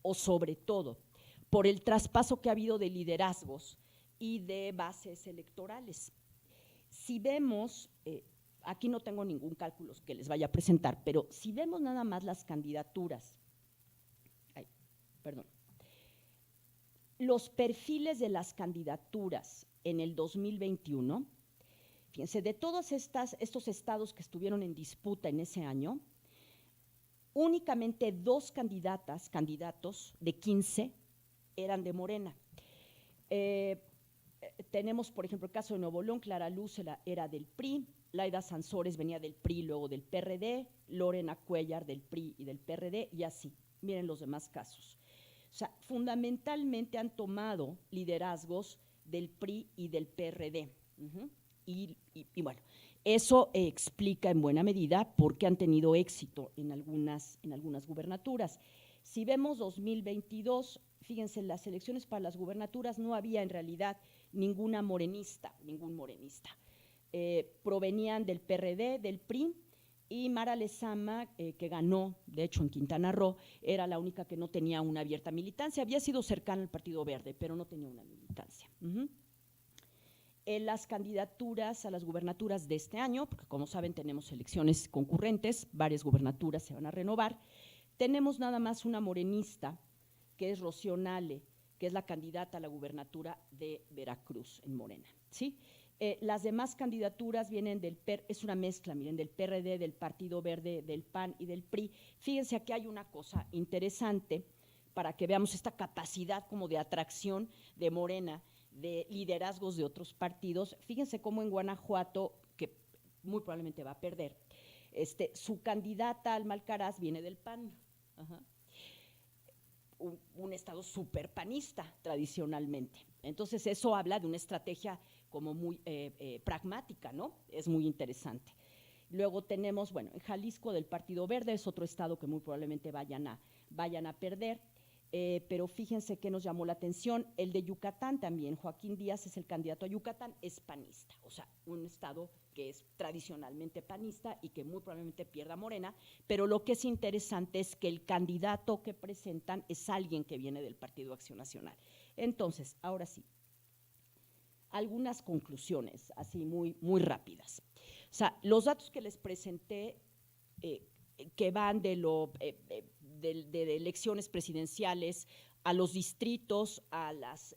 o sobre todo, por el traspaso que ha habido de liderazgos y de bases electorales. Si vemos, aquí no tengo ningún cálculo que les vaya a presentar, pero si vemos nada más las candidaturas, los perfiles de las candidaturas en el 2021, fíjense, de todos estos estados que estuvieron en disputa en ese año, únicamente 2 candidatos de 15 eran de Morena. Tenemos, por ejemplo, el caso de Nuevo León, Clara Luz era del PRI, Laida Sansores venía del PRI, luego del PRD, Lorena Cuellar del PRI y del PRD, y así. Miren los demás casos. O sea, fundamentalmente han tomado liderazgos del PRI y del PRD. Y bueno, eso explica en buena medida por qué han tenido éxito en algunas gubernaturas. Si vemos 2022, fíjense, en las elecciones para las gubernaturas no había en realidad ningún morenista. Provenían del PRD, del PRI, y Mara Lezama, que ganó, de hecho en Quintana Roo, era la única que no tenía una abierta militancia, había sido cercana al Partido Verde, pero no tenía una militancia. En las candidaturas a las gubernaturas de este año, porque como saben tenemos elecciones concurrentes, varias gubernaturas se van a renovar, tenemos nada más una morenista, que es Rocío Nale, que es la candidata a la gubernatura de Veracruz en Morena, ¿sí? Las demás candidaturas vienen es una mezcla, miren, del PRD, del Partido Verde, del PAN y del PRI. Fíjense, aquí hay una cosa interesante para que veamos esta capacidad como de atracción de Morena, de liderazgos de otros partidos. Fíjense cómo en Guanajuato, que muy probablemente va a perder, su candidata Alma Alcaraz viene del PAN. Un estado súper panista tradicionalmente. Entonces eso habla de una estrategia como muy pragmática, ¿no? Es muy interesante. Luego tenemos, bueno, en Jalisco del Partido Verde, es otro estado que muy probablemente vayan a perder, pero fíjense que nos llamó la atención, el de Yucatán también, Joaquín Díaz es el candidato a Yucatán, es panista, o sea, un estado que es tradicionalmente panista y que muy probablemente pierda Morena, pero lo que es interesante es que el candidato que presentan es alguien que viene del Partido Acción Nacional. Entonces, ahora sí, algunas conclusiones así muy, muy rápidas. O sea, los datos que les presenté, que van de elecciones presidenciales a los distritos, a las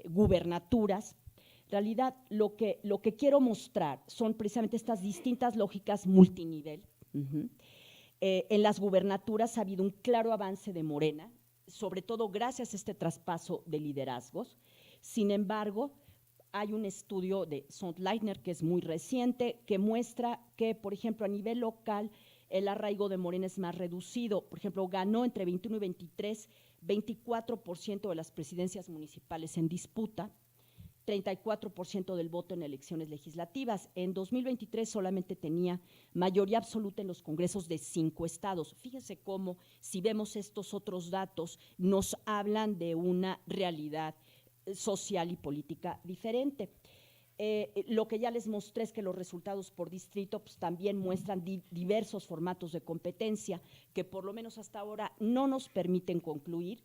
gubernaturas. En realidad, lo que quiero mostrar son precisamente estas distintas lógicas multinivel. En las gubernaturas ha habido un claro avance de Morena, sobre todo gracias a este traspaso de liderazgos. Sin embargo, hay un estudio de Sondleitner que es muy reciente, que muestra que, por ejemplo, a nivel local, el arraigo de Morena es más reducido. Por ejemplo, ganó entre 21 y 23, 24% de las presidencias municipales en disputa, 34% del voto en elecciones legislativas. En 2023 solamente tenía mayoría absoluta en los congresos de 5 estados. Fíjense cómo, si vemos estos otros datos, nos hablan de una realidad social y política diferente. Lo que ya les mostré es que los resultados por distrito pues, también muestran diversos formatos de competencia que por lo menos hasta ahora no nos permiten concluir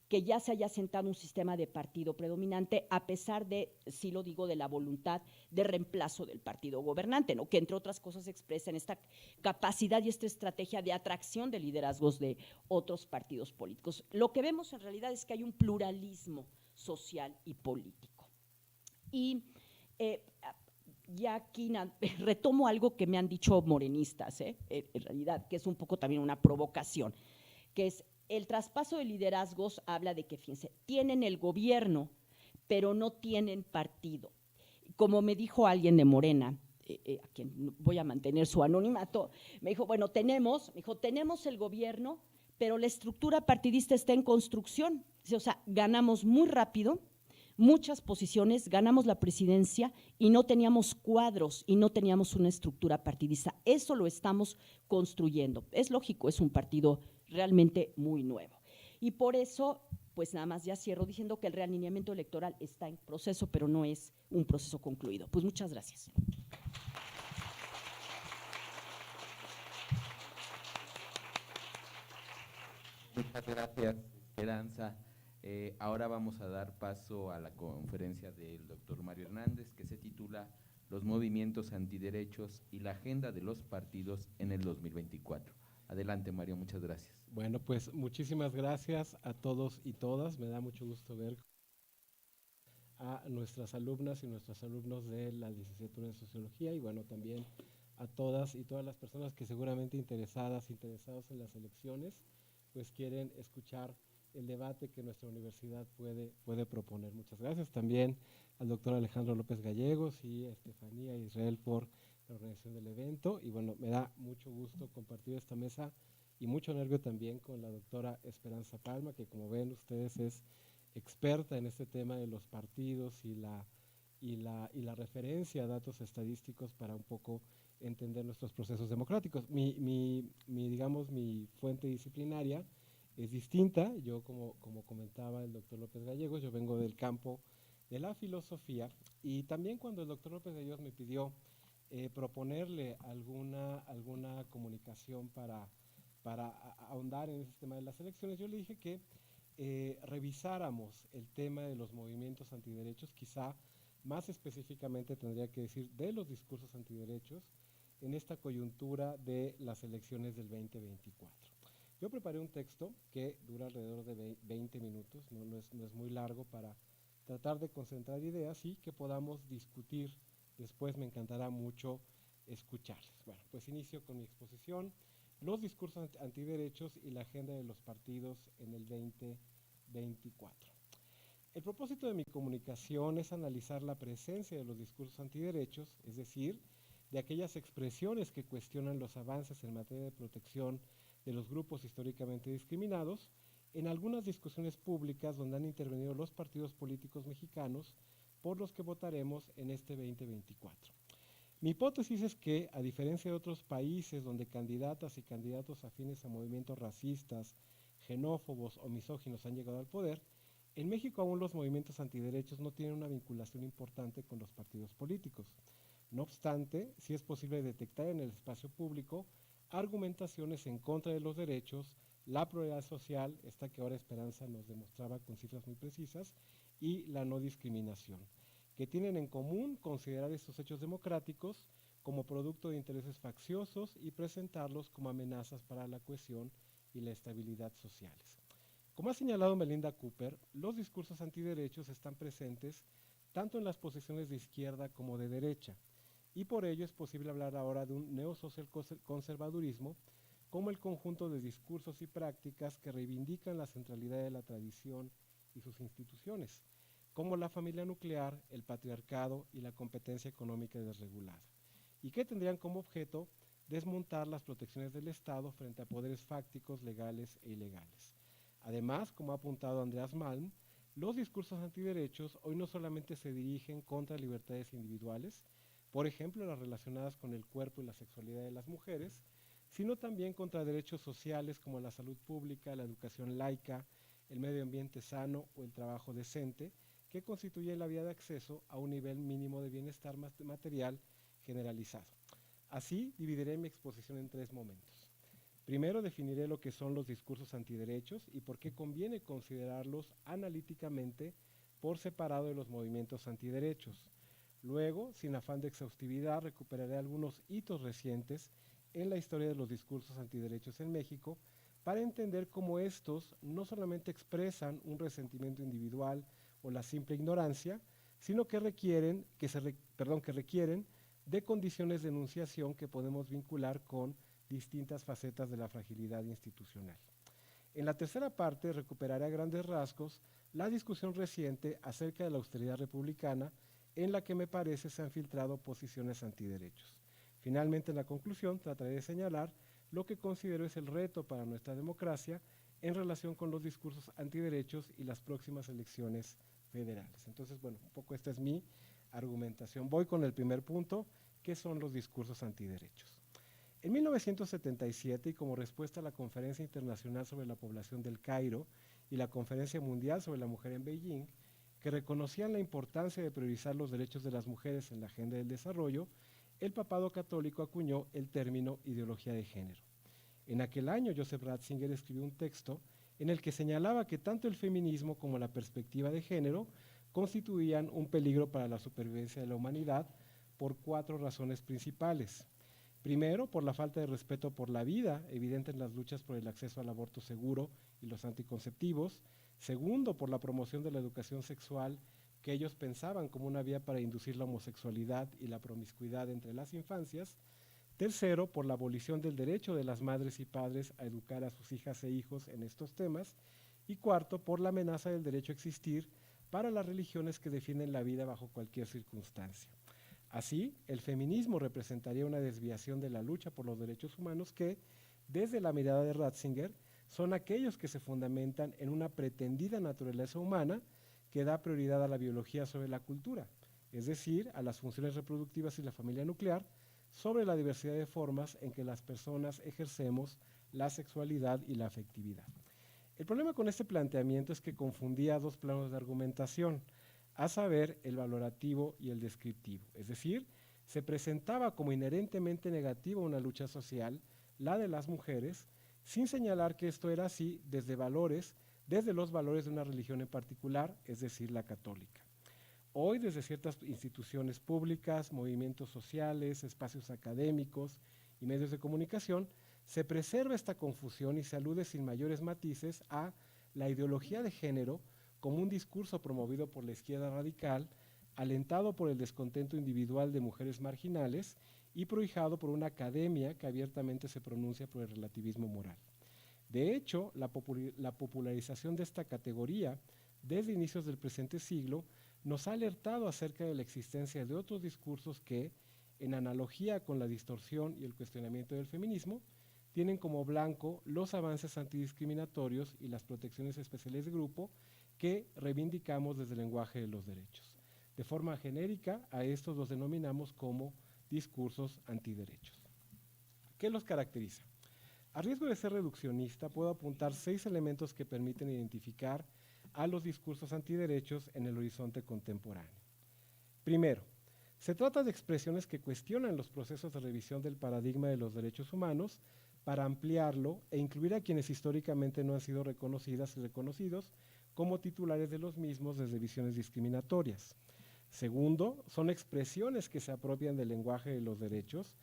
que ya se haya sentado un sistema de partido predominante, a pesar de, sí lo digo, de la voluntad de reemplazo del partido gobernante, ¿no? Que entre otras cosas expresan esta capacidad y esta estrategia de atracción de liderazgos de otros partidos políticos. Lo que vemos en realidad es que hay un pluralismo social y político. Y ya aquí retomo algo que me han dicho morenistas, en realidad, que es un poco también una provocación, que es el traspaso de liderazgos habla de que, fíjense, tienen el gobierno, pero no tienen partido. Como me dijo alguien de Morena, a quien voy a mantener su anonimato, me dijo, bueno, tenemos el gobierno, pero la estructura partidista está en construcción. O sea, ganamos muy rápido, muchas posiciones, ganamos la presidencia y no teníamos cuadros y no teníamos una estructura partidista. Eso lo estamos construyendo. Es lógico, es un partido realmente muy nuevo. Y por eso, pues nada más ya cierro diciendo que el realineamiento electoral está en proceso, pero no es un proceso concluido. Pues muchas gracias. Muchas gracias, Esperanza. Ahora vamos a dar paso a la conferencia del doctor Mario Hernández, que se titula Los movimientos antiderechos y la agenda de los partidos en el 2024. Adelante, Mario, muchas gracias. Bueno, pues muchísimas gracias a todos y todas. Me da mucho gusto ver a nuestras alumnas y nuestros alumnos de la licenciatura en Sociología y bueno, también a todas y todas las personas que seguramente interesados en las elecciones, pues quieren escuchar el debate que nuestra universidad puede proponer. Muchas gracias también al doctor Alejandro López Gallegos y a Estefanía Israel por la organización del evento y bueno, me da mucho gusto compartir esta mesa y mucho nervio también con la doctora Esperanza Palma, que como ven ustedes es experta en este tema de los partidos y la referencia a datos estadísticos para un poco entender nuestros procesos democráticos. Mi fuente disciplinaria es distinta. Yo, como comentaba el doctor López Gallegos, yo vengo del campo de la filosofía y también cuando el doctor López Gallegos me pidió proponerle alguna comunicación para ahondar en ese tema de las elecciones, yo le dije que revisáramos el tema de los movimientos antiderechos, quizá más específicamente tendría que decir de los discursos antiderechos en esta coyuntura de las elecciones del 2024. Yo preparé un texto que dura alrededor de 20 minutos, no es muy largo para tratar de concentrar ideas y que podamos discutir después. Me encantará mucho escucharles. Bueno, pues inicio con mi exposición. Los discursos antiderechos y la agenda de los partidos en el 2024. El propósito de mi comunicación es analizar la presencia de los discursos antiderechos, es decir, de aquellas expresiones que cuestionan los avances en materia de protección de los grupos históricamente discriminados, en algunas discusiones públicas donde han intervenido los partidos políticos mexicanos por los que votaremos en este 2024. Mi hipótesis es que, a diferencia de otros países donde candidatas y candidatos afines a movimientos racistas, xenófobos o misóginos han llegado al poder, en México aún los movimientos antiderechos no tienen una vinculación importante con los partidos políticos. No obstante, sí es posible detectar en el espacio público argumentaciones en contra de los derechos, la pluralidad social, esta que ahora Esperanza nos demostraba con cifras muy precisas, y la no discriminación, que tienen en común considerar estos hechos democráticos como producto de intereses facciosos y presentarlos como amenazas para la cohesión y la estabilidad sociales. Como ha señalado Melinda Cooper, los discursos antiderechos están presentes tanto en las posiciones de izquierda como de derecha, y por ello es posible hablar ahora de un neosocial conservadurismo como el conjunto de discursos y prácticas que reivindican la centralidad de la tradición y sus instituciones, como la familia nuclear, el patriarcado y la competencia económica desregulada, y que tendrían como objeto desmontar las protecciones del Estado frente a poderes fácticos, legales e ilegales. Además, como ha apuntado Andreas Malm, los discursos antiderechos hoy no solamente se dirigen contra libertades individuales, por ejemplo, las relacionadas con el cuerpo y la sexualidad de las mujeres, sino también contra derechos sociales como la salud pública, la educación laica, el medio ambiente sano o el trabajo decente, que constituye la vía de acceso a un nivel mínimo de bienestar material generalizado. Así, dividiré mi exposición en 3 momentos. Primero, definiré lo que son los discursos antiderechos y por qué conviene considerarlos analíticamente por separado de los movimientos antiderechos. Luego, sin afán de exhaustividad, recuperaré algunos hitos recientes en la historia de los discursos antiderechos en México para entender cómo estos no solamente expresan un resentimiento individual o la simple ignorancia, sino que requieren de condiciones de enunciación que podemos vincular con distintas facetas de la fragilidad institucional. En la tercera parte recuperaré a grandes rasgos la discusión reciente acerca de la austeridad republicana en la que me parece se han filtrado posiciones antiderechos. Finalmente, en la conclusión, trataré de señalar lo que considero es el reto para nuestra democracia en relación con los discursos antiderechos y las próximas elecciones federales. Entonces, bueno, un poco esta es mi argumentación. Voy con el primer punto, que son los discursos antiderechos. En 1977, y como respuesta a la Conferencia Internacional sobre la Población del Cairo y la Conferencia Mundial sobre la Mujer en Beijing, que reconocían la importancia de priorizar los derechos de las mujeres en la agenda del desarrollo, el papado católico acuñó el término ideología de género. En aquel año, Joseph Ratzinger escribió un texto en el que señalaba que tanto el feminismo como la perspectiva de género constituían un peligro para la supervivencia de la humanidad por 4 razones principales. Primero, por la falta de respeto por la vida, evidente en las luchas por el acceso al aborto seguro y los anticonceptivos. Segundo, por la promoción de la educación sexual, que ellos pensaban como una vía para inducir la homosexualidad y la promiscuidad entre las infancias. Tercero, por la abolición del derecho de las madres y padres a educar a sus hijas e hijos en estos temas. Y cuarto, por la amenaza del derecho a existir para las religiones que defienden la vida bajo cualquier circunstancia. Así, el feminismo representaría una desviación de la lucha por los derechos humanos que, desde la mirada de Ratzinger, son aquellos que se fundamentan en una pretendida naturaleza humana que da prioridad a la biología sobre la cultura, es decir, a las funciones reproductivas y la familia nuclear, sobre la diversidad de formas en que las personas ejercemos la sexualidad y la afectividad. El problema con este planteamiento es que confundía 2 planos de argumentación, a saber, el valorativo y el descriptivo. Es decir, se presentaba como inherentemente negativa una lucha social, la de las mujeres, sin señalar que esto era así desde los valores de una religión en particular, es decir, la católica. Hoy, desde ciertas instituciones públicas, movimientos sociales, espacios académicos y medios de comunicación, se preserva esta confusión y se alude sin mayores matices a la ideología de género como un discurso promovido por la izquierda radical, alentado por el descontento individual de mujeres marginales y prohijado por una academia que abiertamente se pronuncia por el relativismo moral. De hecho, la popularización de esta categoría desde inicios del presente siglo nos ha alertado acerca de la existencia de otros discursos que, en analogía con la distorsión y el cuestionamiento del feminismo, tienen como blanco los avances antidiscriminatorios y las protecciones especiales de grupo que reivindicamos desde el lenguaje de los derechos. De forma genérica, a estos los denominamos como discursos antiderechos. ¿Qué los caracteriza? A riesgo de ser reduccionista, puedo apuntar 6 elementos que permiten identificar a los discursos antiderechos en el horizonte contemporáneo. Primero, se trata de expresiones que cuestionan los procesos de revisión del paradigma de los derechos humanos para ampliarlo e incluir a quienes históricamente no han sido reconocidas y reconocidos como titulares de los mismos desde visiones discriminatorias. Segundo, son expresiones que se apropian del lenguaje de los derechos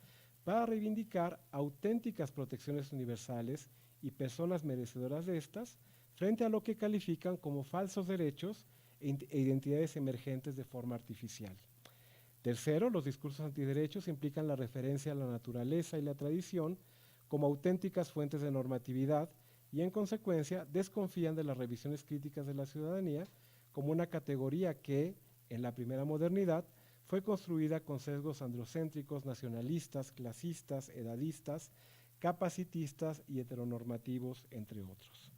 para reivindicar auténticas protecciones universales y personas merecedoras de estas, frente a lo que califican como falsos derechos e identidades emergentes de forma artificial. Tercero, los discursos antiderechos implican la referencia a la naturaleza y la tradición como auténticas fuentes de normatividad y, en consecuencia, desconfían de las revisiones críticas de la ciudadanía como una categoría que, en la primera modernidad, fue construida con sesgos androcéntricos, nacionalistas, clasistas, edadistas, capacitistas y heteronormativos, entre otros.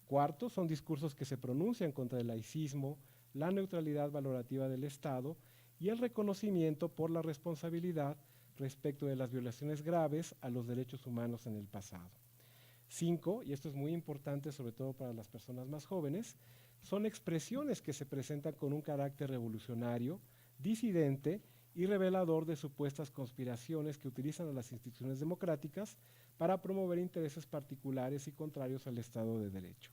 Cuarto, son discursos que se pronuncian contra el laicismo, la neutralidad valorativa del Estado y el reconocimiento por la responsabilidad respecto de las violaciones graves a los derechos humanos en el pasado. 5, y esto es muy importante sobre todo para las personas más jóvenes, son expresiones que se presentan con un carácter revolucionario, disidente y revelador de supuestas conspiraciones que utilizan a las instituciones democráticas para promover intereses particulares y contrarios al Estado de Derecho.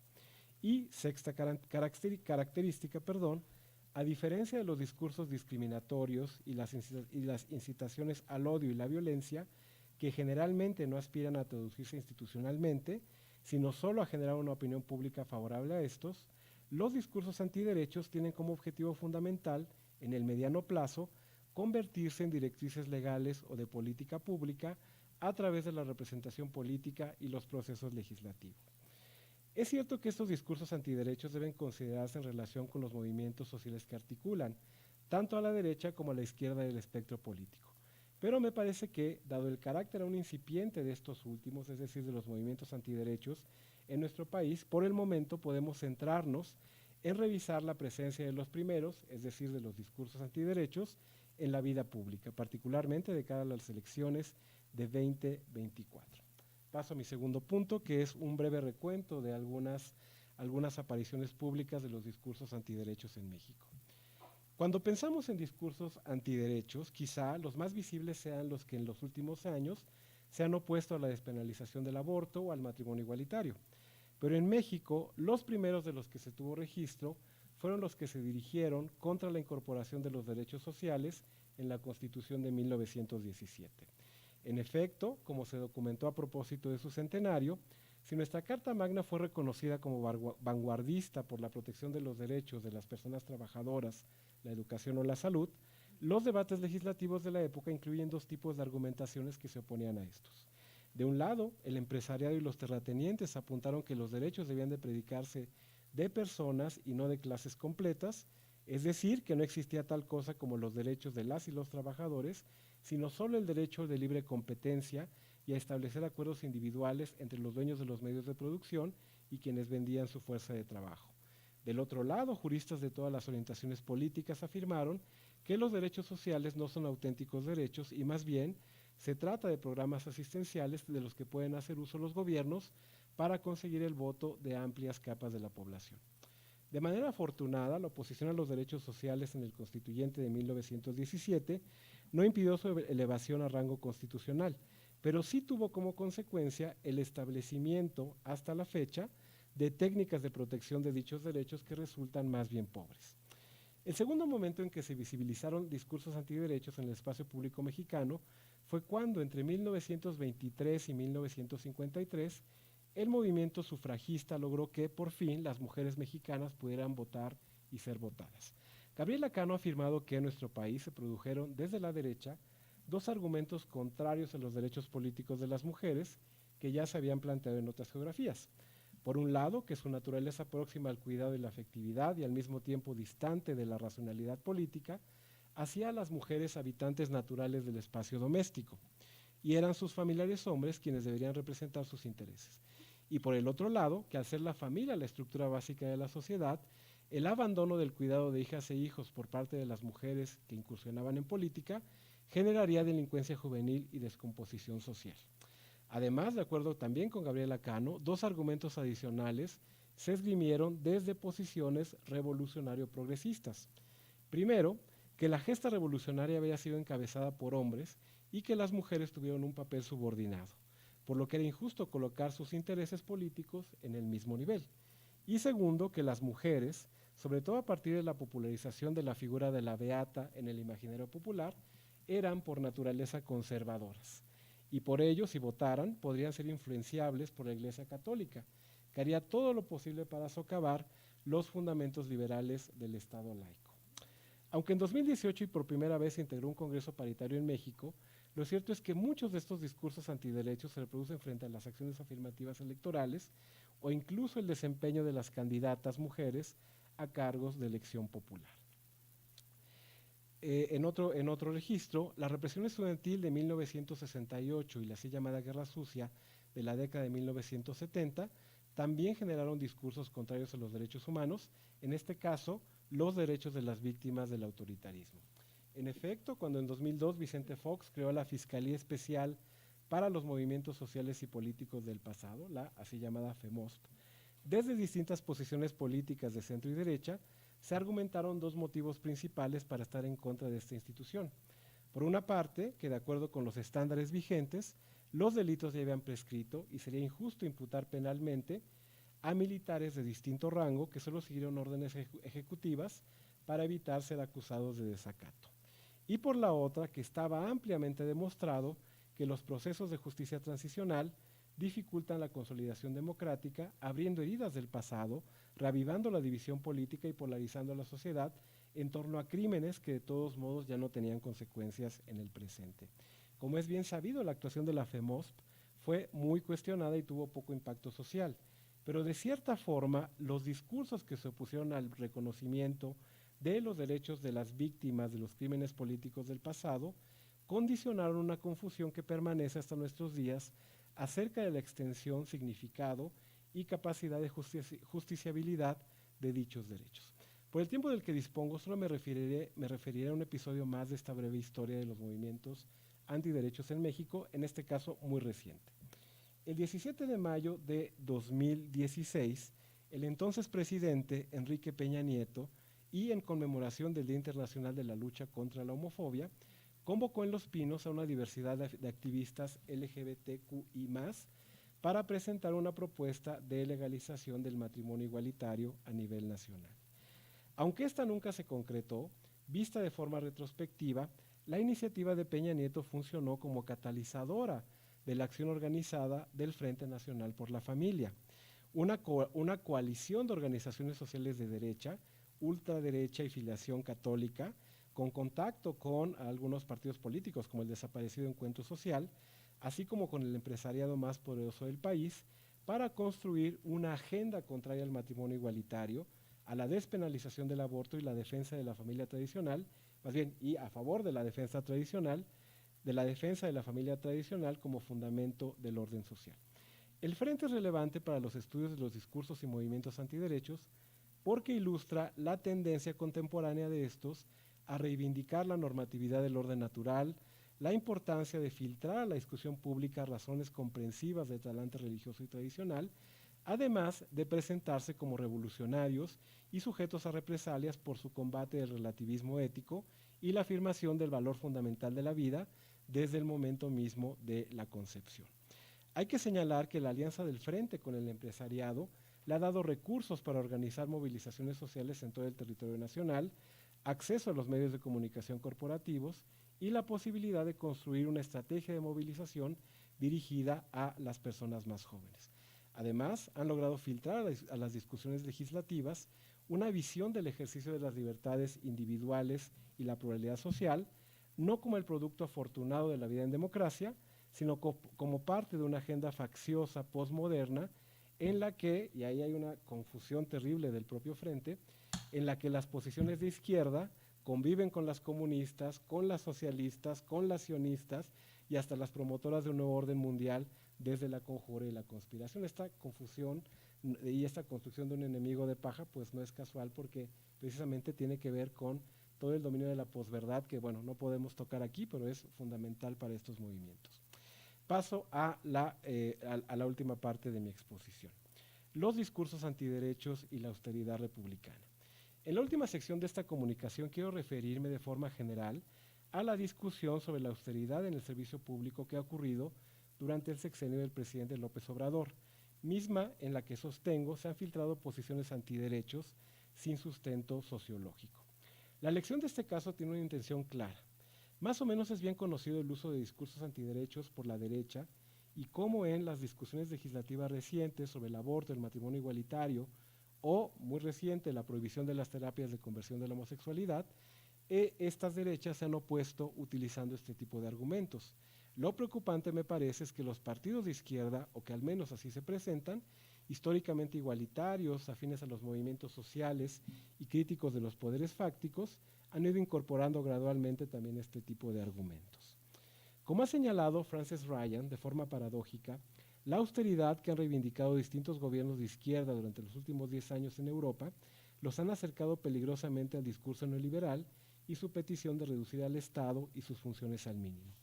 Y sexta característica, a diferencia de los discursos discriminatorios y las incitaciones al odio y la violencia, que generalmente no aspiran a traducirse institucionalmente, sino solo a generar una opinión pública favorable a estos, los discursos antiderechos tienen como objetivo fundamental, en el mediano plazo, convertirse en directrices legales o de política pública a través de la representación política y los procesos legislativos. Es cierto que estos discursos antiderechos deben considerarse en relación con los movimientos sociales que articulan, tanto a la derecha como a la izquierda del espectro político. Pero me parece que, dado el carácter aún incipiente de estos últimos, es decir, de los movimientos antiderechos, en nuestro país, por el momento podemos centrarnos en revisar la presencia de los primeros, es decir, de los discursos antiderechos, en la vida pública, particularmente de cara a las elecciones de 2024. Paso a mi segundo punto, que es un breve recuento de algunas apariciones públicas de los discursos antiderechos en México. Cuando pensamos en discursos antiderechos, quizá los más visibles sean los que en los últimos años se han opuesto a la despenalización del aborto o al matrimonio igualitario. Pero en México, los primeros de los que se tuvo registro fueron los que se dirigieron contra la incorporación de los derechos sociales en la Constitución de 1917. En efecto, como se documentó a propósito de su centenario, si nuestra Carta Magna fue reconocida como vanguardista por la protección de los derechos de las personas trabajadoras, la educación o la salud, los debates legislativos de la época incluyen dos tipos de argumentaciones que se oponían a estos. De un lado, el empresariado y los terratenientes apuntaron que los derechos debían de predicarse de personas y no de clases completas, es decir, que no existía tal cosa como los derechos de las y los trabajadores, sino solo el derecho de libre competencia y a establecer acuerdos individuales entre los dueños de los medios de producción y quienes vendían su fuerza de trabajo. Del otro lado, juristas de todas las orientaciones políticas afirmaron que los derechos sociales no son auténticos derechos y más bien se trata de programas asistenciales de los que pueden hacer uso los gobiernos para conseguir el voto de amplias capas de la población. De manera afortunada, la oposición a los derechos sociales en el Constituyente de 1917 no impidió su elevación a rango constitucional, pero sí tuvo como consecuencia el establecimiento, hasta la fecha, de técnicas de protección de dichos derechos que resultan más bien pobres. El segundo momento en que se visibilizaron discursos antiderechos en el espacio público mexicano fue cuando, entre 1923 y 1953, el movimiento sufragista logró que, por fin, las mujeres mexicanas pudieran votar y ser votadas. Gabriela Cano ha afirmado que en nuestro país se produjeron, desde la derecha, dos argumentos contrarios a los derechos políticos de las mujeres que ya se habían planteado en otras geografías. Por un lado, que su naturaleza próxima al cuidado y la afectividad y al mismo tiempo distante de la racionalidad política, hacía a las mujeres habitantes naturales del espacio doméstico, y eran sus familiares hombres quienes deberían representar sus intereses. Y por el otro lado, que al ser la familia la estructura básica de la sociedad, el abandono del cuidado de hijas e hijos por parte de las mujeres que incursionaban en política generaría delincuencia juvenil y descomposición social. Además, de acuerdo también con Gabriela Cano, dos argumentos adicionales se esgrimieron desde posiciones revolucionario-progresistas. Primero, que la gesta revolucionaria había sido encabezada por hombres y que las mujeres tuvieron un papel subordinado, por lo que era injusto colocar sus intereses políticos en el mismo nivel. Y segundo, que las mujeres, sobre todo a partir de la popularización de la figura de la beata en el imaginario popular, eran por naturaleza conservadoras. y por ello, si votaran, podrían ser influenciables por la Iglesia Católica, que haría todo lo posible para socavar los fundamentos liberales del Estado laico. Aunque en 2018 y por primera vez se integró un Congreso paritario en México, lo cierto es que muchos de estos discursos antiderechos se reproducen frente a las acciones afirmativas electorales o incluso el desempeño de las candidatas mujeres a cargos de elección popular. En otro registro, la represión estudiantil de 1968 y la así llamada Guerra Sucia de la década de 1970 también generaron discursos contrarios a los derechos humanos, en este caso, los derechos de las víctimas del autoritarismo. En efecto, cuando en 2002 Vicente Fox creó la Fiscalía Especial para los Movimientos Sociales y Políticos del Pasado, la así llamada FEMOSP, desde distintas posiciones políticas de centro y derecha, se argumentaron dos motivos principales para estar en contra de esta institución. Por una parte, que de acuerdo con los estándares vigentes, los delitos ya habían prescrito y sería injusto imputar penalmente a militares de distinto rango que solo siguieron órdenes ejecutivas para evitar ser acusados de desacato. Y por la otra, que estaba ampliamente demostrado que los procesos de justicia transicional dificultan la consolidación democrática, abriendo heridas del pasado, reavivando la división política y polarizando a la sociedad en torno a crímenes que de todos modos ya no tenían consecuencias en el presente. Como es bien sabido, la actuación de la FEMOSP fue muy cuestionada y tuvo poco impacto social, pero de cierta forma los discursos que se opusieron al reconocimiento de los derechos de las víctimas de los crímenes políticos del pasado condicionaron una confusión que permanece hasta nuestros días acerca de la extensión, significado y capacidad de justiciabilidad de dichos derechos. Por el tiempo del que dispongo, solo me referiré a un episodio más de esta breve historia de los movimientos antiderechos en México, en este caso muy reciente. El 17 de mayo de 2016, el entonces presidente Enrique Peña Nieto, y en conmemoración del Día Internacional de la Lucha contra la Homofobia, convocó en Los Pinos a una diversidad de activistas LGBTQI+, para presentar una propuesta de legalización del matrimonio igualitario a nivel nacional. Aunque esta nunca se concretó, vista de forma retrospectiva, la iniciativa de Peña Nieto funcionó como catalizadora de la acción organizada del Frente Nacional por la Familia, una coalición de organizaciones sociales de derecha, ultraderecha y filiación católica, con contacto con algunos partidos políticos como el desaparecido Encuentro Social, así como con el empresariado más poderoso del país, para construir una agenda contraria al matrimonio igualitario, a la despenalización del aborto y la defensa de la familia tradicional, más bien, y a favor de la defensa tradicional, de la defensa de la familia tradicional como fundamento del orden social. El Frente es relevante para los estudios de los discursos y movimientos antiderechos porque ilustra la tendencia contemporánea de estos a reivindicar la normatividad del orden natural, la importancia de filtrar a la discusión pública razones comprensivas de talante religioso y tradicional, además de presentarse como revolucionarios y sujetos a represalias por su combate del relativismo ético y la afirmación del valor fundamental de la vida desde el momento mismo de la concepción. Hay que señalar que la alianza del Frente con el empresariado le ha dado recursos para organizar movilizaciones sociales en todo el territorio nacional, acceso a los medios de comunicación corporativos y la posibilidad de construir una estrategia de movilización dirigida a las personas más jóvenes. Además, han logrado filtrar a las discusiones legislativas una visión del ejercicio de las libertades individuales y la pluralidad social, no como el producto afortunado de la vida en democracia, sino como parte de una agenda facciosa postmoderna en la que, y ahí hay una confusión terrible del propio Frente, en la que las posiciones de izquierda conviven con las comunistas, con las socialistas, con las sionistas y hasta las promotoras de un nuevo orden mundial desde la conjura y la conspiración. Esta confusión y esta construcción de un enemigo de paja pues no es casual porque precisamente tiene que ver con todo el dominio de la posverdad que bueno, no podemos tocar aquí, pero es fundamental para estos movimientos. Paso a la última parte de mi exposición. Los discursos antiderechos y la austeridad republicana. En la última sección de esta comunicación quiero referirme de forma general a la discusión sobre la austeridad en el servicio público que ha ocurrido durante el sexenio del presidente López Obrador, misma en la que sostengo se han filtrado posiciones antiderechos sin sustento sociológico. La elección de este caso tiene una intención clara: Más o menos es bien conocido el uso de discursos antiderechos por la derecha y cómo en las discusiones legislativas recientes sobre el aborto, el matrimonio igualitario o, muy reciente, la prohibición de las terapias de conversión de la homosexualidad, estas derechas se han opuesto utilizando este tipo de argumentos. Lo preocupante me parece es que los partidos de izquierda, o que al menos así se presentan, históricamente igualitarios, afines a los movimientos sociales y críticos de los poderes fácticos, han ido incorporando gradualmente también este tipo de argumentos. Como ha señalado Frances Ryan, de forma paradójica, la austeridad que han reivindicado distintos gobiernos de izquierda durante los últimos 10 años en Europa los han acercado peligrosamente al discurso neoliberal y su petición de reducir al Estado y sus funciones al mínimo.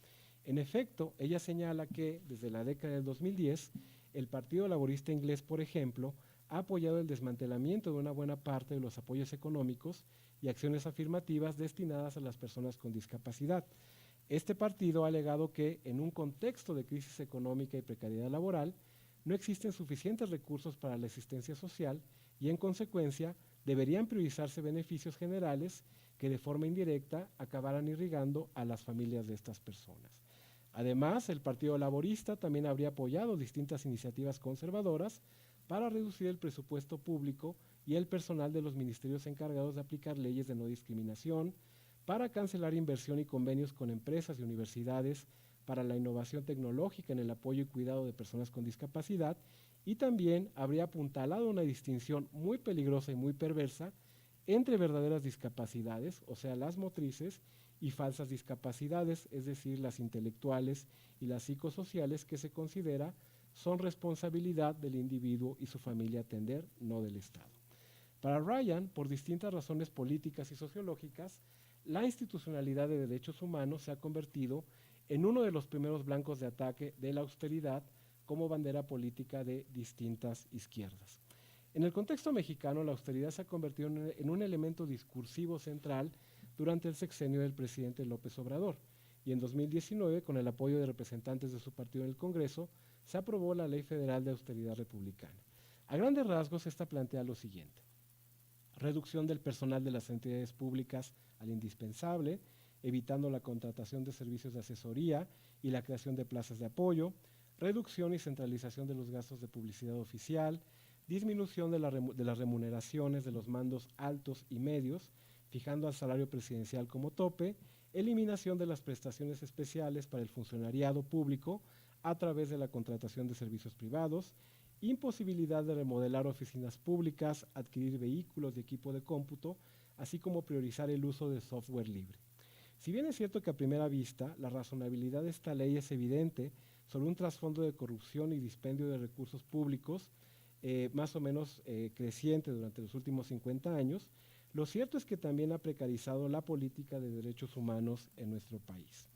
En efecto, ella señala que desde la década del 2010, el Partido Laborista Inglés, por ejemplo, ha apoyado el desmantelamiento de una buena parte de los apoyos económicos y acciones afirmativas destinadas a las personas con discapacidad. Este partido ha alegado que, en un contexto de crisis económica y precariedad laboral, no existen suficientes recursos para la asistencia social y, en consecuencia, deberían priorizarse beneficios generales que de forma indirecta acabaran irrigando a las familias de estas personas. Además, el Partido Laborista también habría apoyado distintas iniciativas conservadoras para reducir el presupuesto público y el personal de los ministerios encargados de aplicar leyes de no discriminación, para cancelar inversión y convenios con empresas y universidades para la innovación tecnológica en el apoyo y cuidado de personas con discapacidad, y también habría apuntalado una distinción muy peligrosa y muy perversa entre verdaderas discapacidades, o sea, las motrices, y falsas discapacidades, es decir, las intelectuales y las psicosociales, que se considera son responsabilidad del individuo y su familia atender, no del Estado. Para Ryan, por distintas razones políticas y sociológicas, la institucionalidad de derechos humanos se ha convertido en uno de los primeros blancos de ataque de la austeridad como bandera política de distintas izquierdas. En el contexto mexicano, la austeridad se ha convertido en un elemento discursivo central durante el sexenio del presidente López Obrador, y en 2019, con el apoyo de representantes de su partido en el Congreso, se aprobó la Ley Federal de Austeridad Republicana. A grandes rasgos, esta plantea lo siguiente: reducción del personal de las entidades públicas al indispensable, evitando la contratación de servicios de asesoría y la creación de plazas de apoyo, reducción y centralización de los gastos de publicidad oficial, disminución de las remuneraciones de los mandos altos y medios, fijando al salario presidencial como tope, eliminación de las prestaciones especiales para el funcionariado público a través de la contratación de servicios privados, imposibilidad de remodelar oficinas públicas, adquirir vehículos y equipo de cómputo, así como priorizar el uso de software libre. Si bien es cierto que a primera vista la razonabilidad de esta ley es evidente sobre un trasfondo de corrupción y dispendio de recursos públicos más o menos creciente durante los últimos 50 años, lo cierto es que también ha precarizado la política de derechos humanos en nuestro país.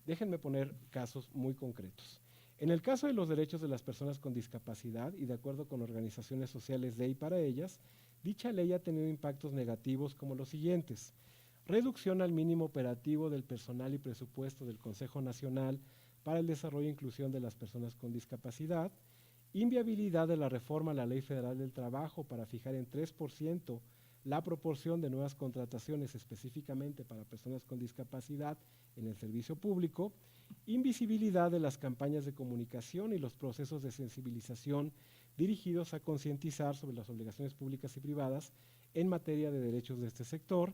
Déjenme poner casos muy concretos. En el caso de los derechos de las personas con discapacidad, y de acuerdo con organizaciones sociales de y para ellas, dicha ley ha tenido impactos negativos como los siguientes: reducción al mínimo operativo del personal y presupuesto del Consejo Nacional para el Desarrollo e Inclusión de las Personas con Discapacidad, inviabilidad de la reforma a la Ley Federal del Trabajo para fijar en 3% la proporción de nuevas contrataciones específicamente para personas con discapacidad en el servicio público, invisibilidad de las campañas de comunicación y los procesos de sensibilización dirigidos a concientizar sobre las obligaciones públicas y privadas en materia de derechos de este sector,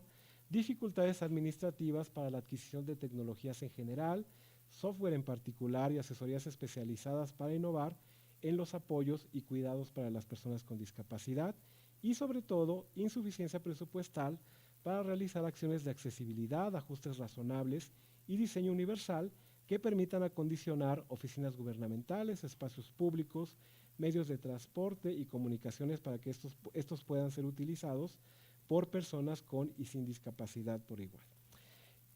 dificultades administrativas para la adquisición de tecnologías en general, software en particular y asesorías especializadas para innovar en los apoyos y cuidados para las personas con discapacidad, y sobre todo insuficiencia presupuestal para realizar acciones de accesibilidad, ajustes razonables y diseño universal que permitan acondicionar oficinas gubernamentales, espacios públicos, medios de transporte y comunicaciones para que estos puedan ser utilizados por personas con y sin discapacidad por igual.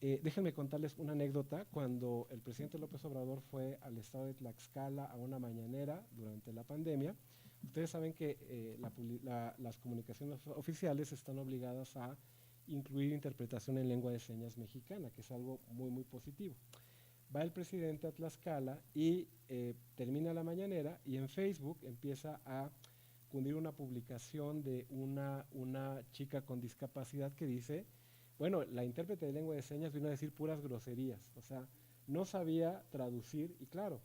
Déjenme contarles una anécdota. Cuando el presidente López Obrador fue al estado de Tlaxcala a una mañanera durante la pandemia, ustedes saben que las comunicaciones oficiales están obligadas a incluir interpretación en lengua de señas mexicana, que es algo muy, muy positivo. Va el presidente a Tlaxcala y termina la mañanera, y en Facebook empieza a cundir una publicación de una chica con discapacidad que dice: Bueno, la intérprete de lengua de señas vino a decir puras groserías, o sea, no sabía traducir y claro,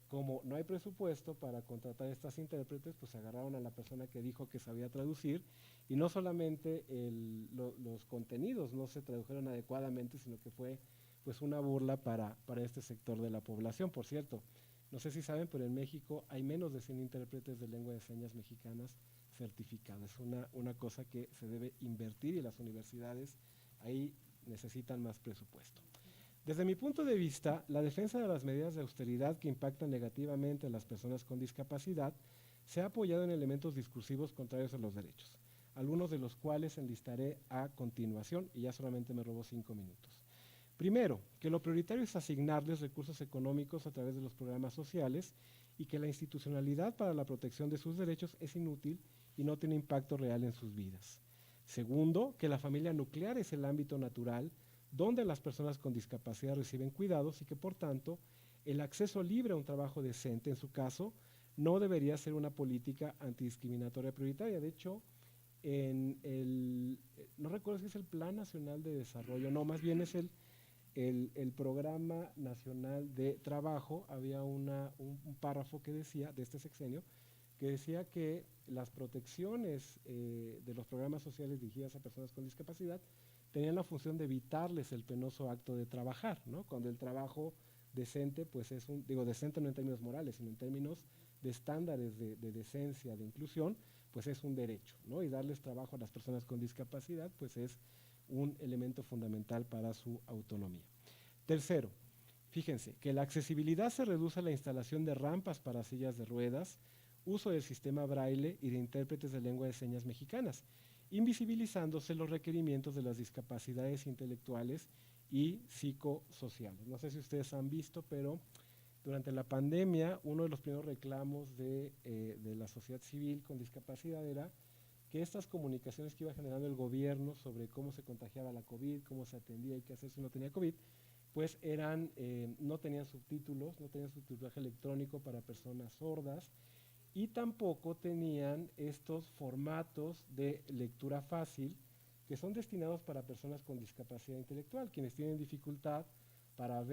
como no hay presupuesto para contratar estas intérpretes, pues agarraron a la persona que dijo que sabía traducir y no solamente los contenidos no se tradujeron adecuadamente, sino que fue pues una burla para este sector de la población. Por cierto, no sé si saben, pero en México hay menos de 100 intérpretes de lengua de señas mexicanas certificados. Es una cosa que se debe invertir y las universidades ahí necesitan más presupuesto. Desde mi punto de vista, la defensa de las medidas de austeridad que impactan negativamente a las personas con discapacidad se ha apoyado en elementos discursivos contrarios a los derechos, algunos de los cuales enlistaré a continuación y ya solamente me robó 5 minutos. Primero, que lo prioritario es asignarles recursos económicos a través de los programas sociales y que la institucionalidad para la protección de sus derechos es inútil y no tiene impacto real en sus vidas. Segundo, que la familia nuclear es el ámbito natural donde las personas con discapacidad reciben cuidados y que, por tanto, el acceso libre a un trabajo decente, en su caso, no debería ser una política antidiscriminatoria prioritaria. De hecho, no recuerdo si es el Plan Nacional de Desarrollo, no, más bien es el Programa Nacional de Trabajo. Había un párrafo que decía, de este sexenio, que decía que las protecciones de los programas sociales dirigidas a personas con discapacidad tenían la función de evitarles el penoso acto de trabajar, ¿no? Cuando el trabajo decente, pues es decente no en términos morales, sino en términos de estándares de decencia, de inclusión, pues es un derecho, ¿no? Y darles trabajo a las personas con discapacidad, pues es un elemento fundamental para su autonomía. Tercero, fíjense, que la accesibilidad se reduce a la instalación de rampas para sillas de ruedas, uso del sistema braille y de intérpretes de lengua de señas mexicanas, invisibilizándose los requerimientos de las discapacidades intelectuales y psicosociales. No sé si ustedes han visto, pero durante la pandemia uno de los primeros reclamos de la sociedad civil con discapacidad era que estas comunicaciones que iba generando el gobierno sobre cómo se contagiaba la COVID, cómo se atendía y qué hacer si no tenía COVID, pues no tenían subtítulos, no tenían subtitulaje electrónico para personas sordas, y tampoco tenían estos formatos de lectura fácil que son destinados para personas con discapacidad intelectual, quienes tienen dificultad para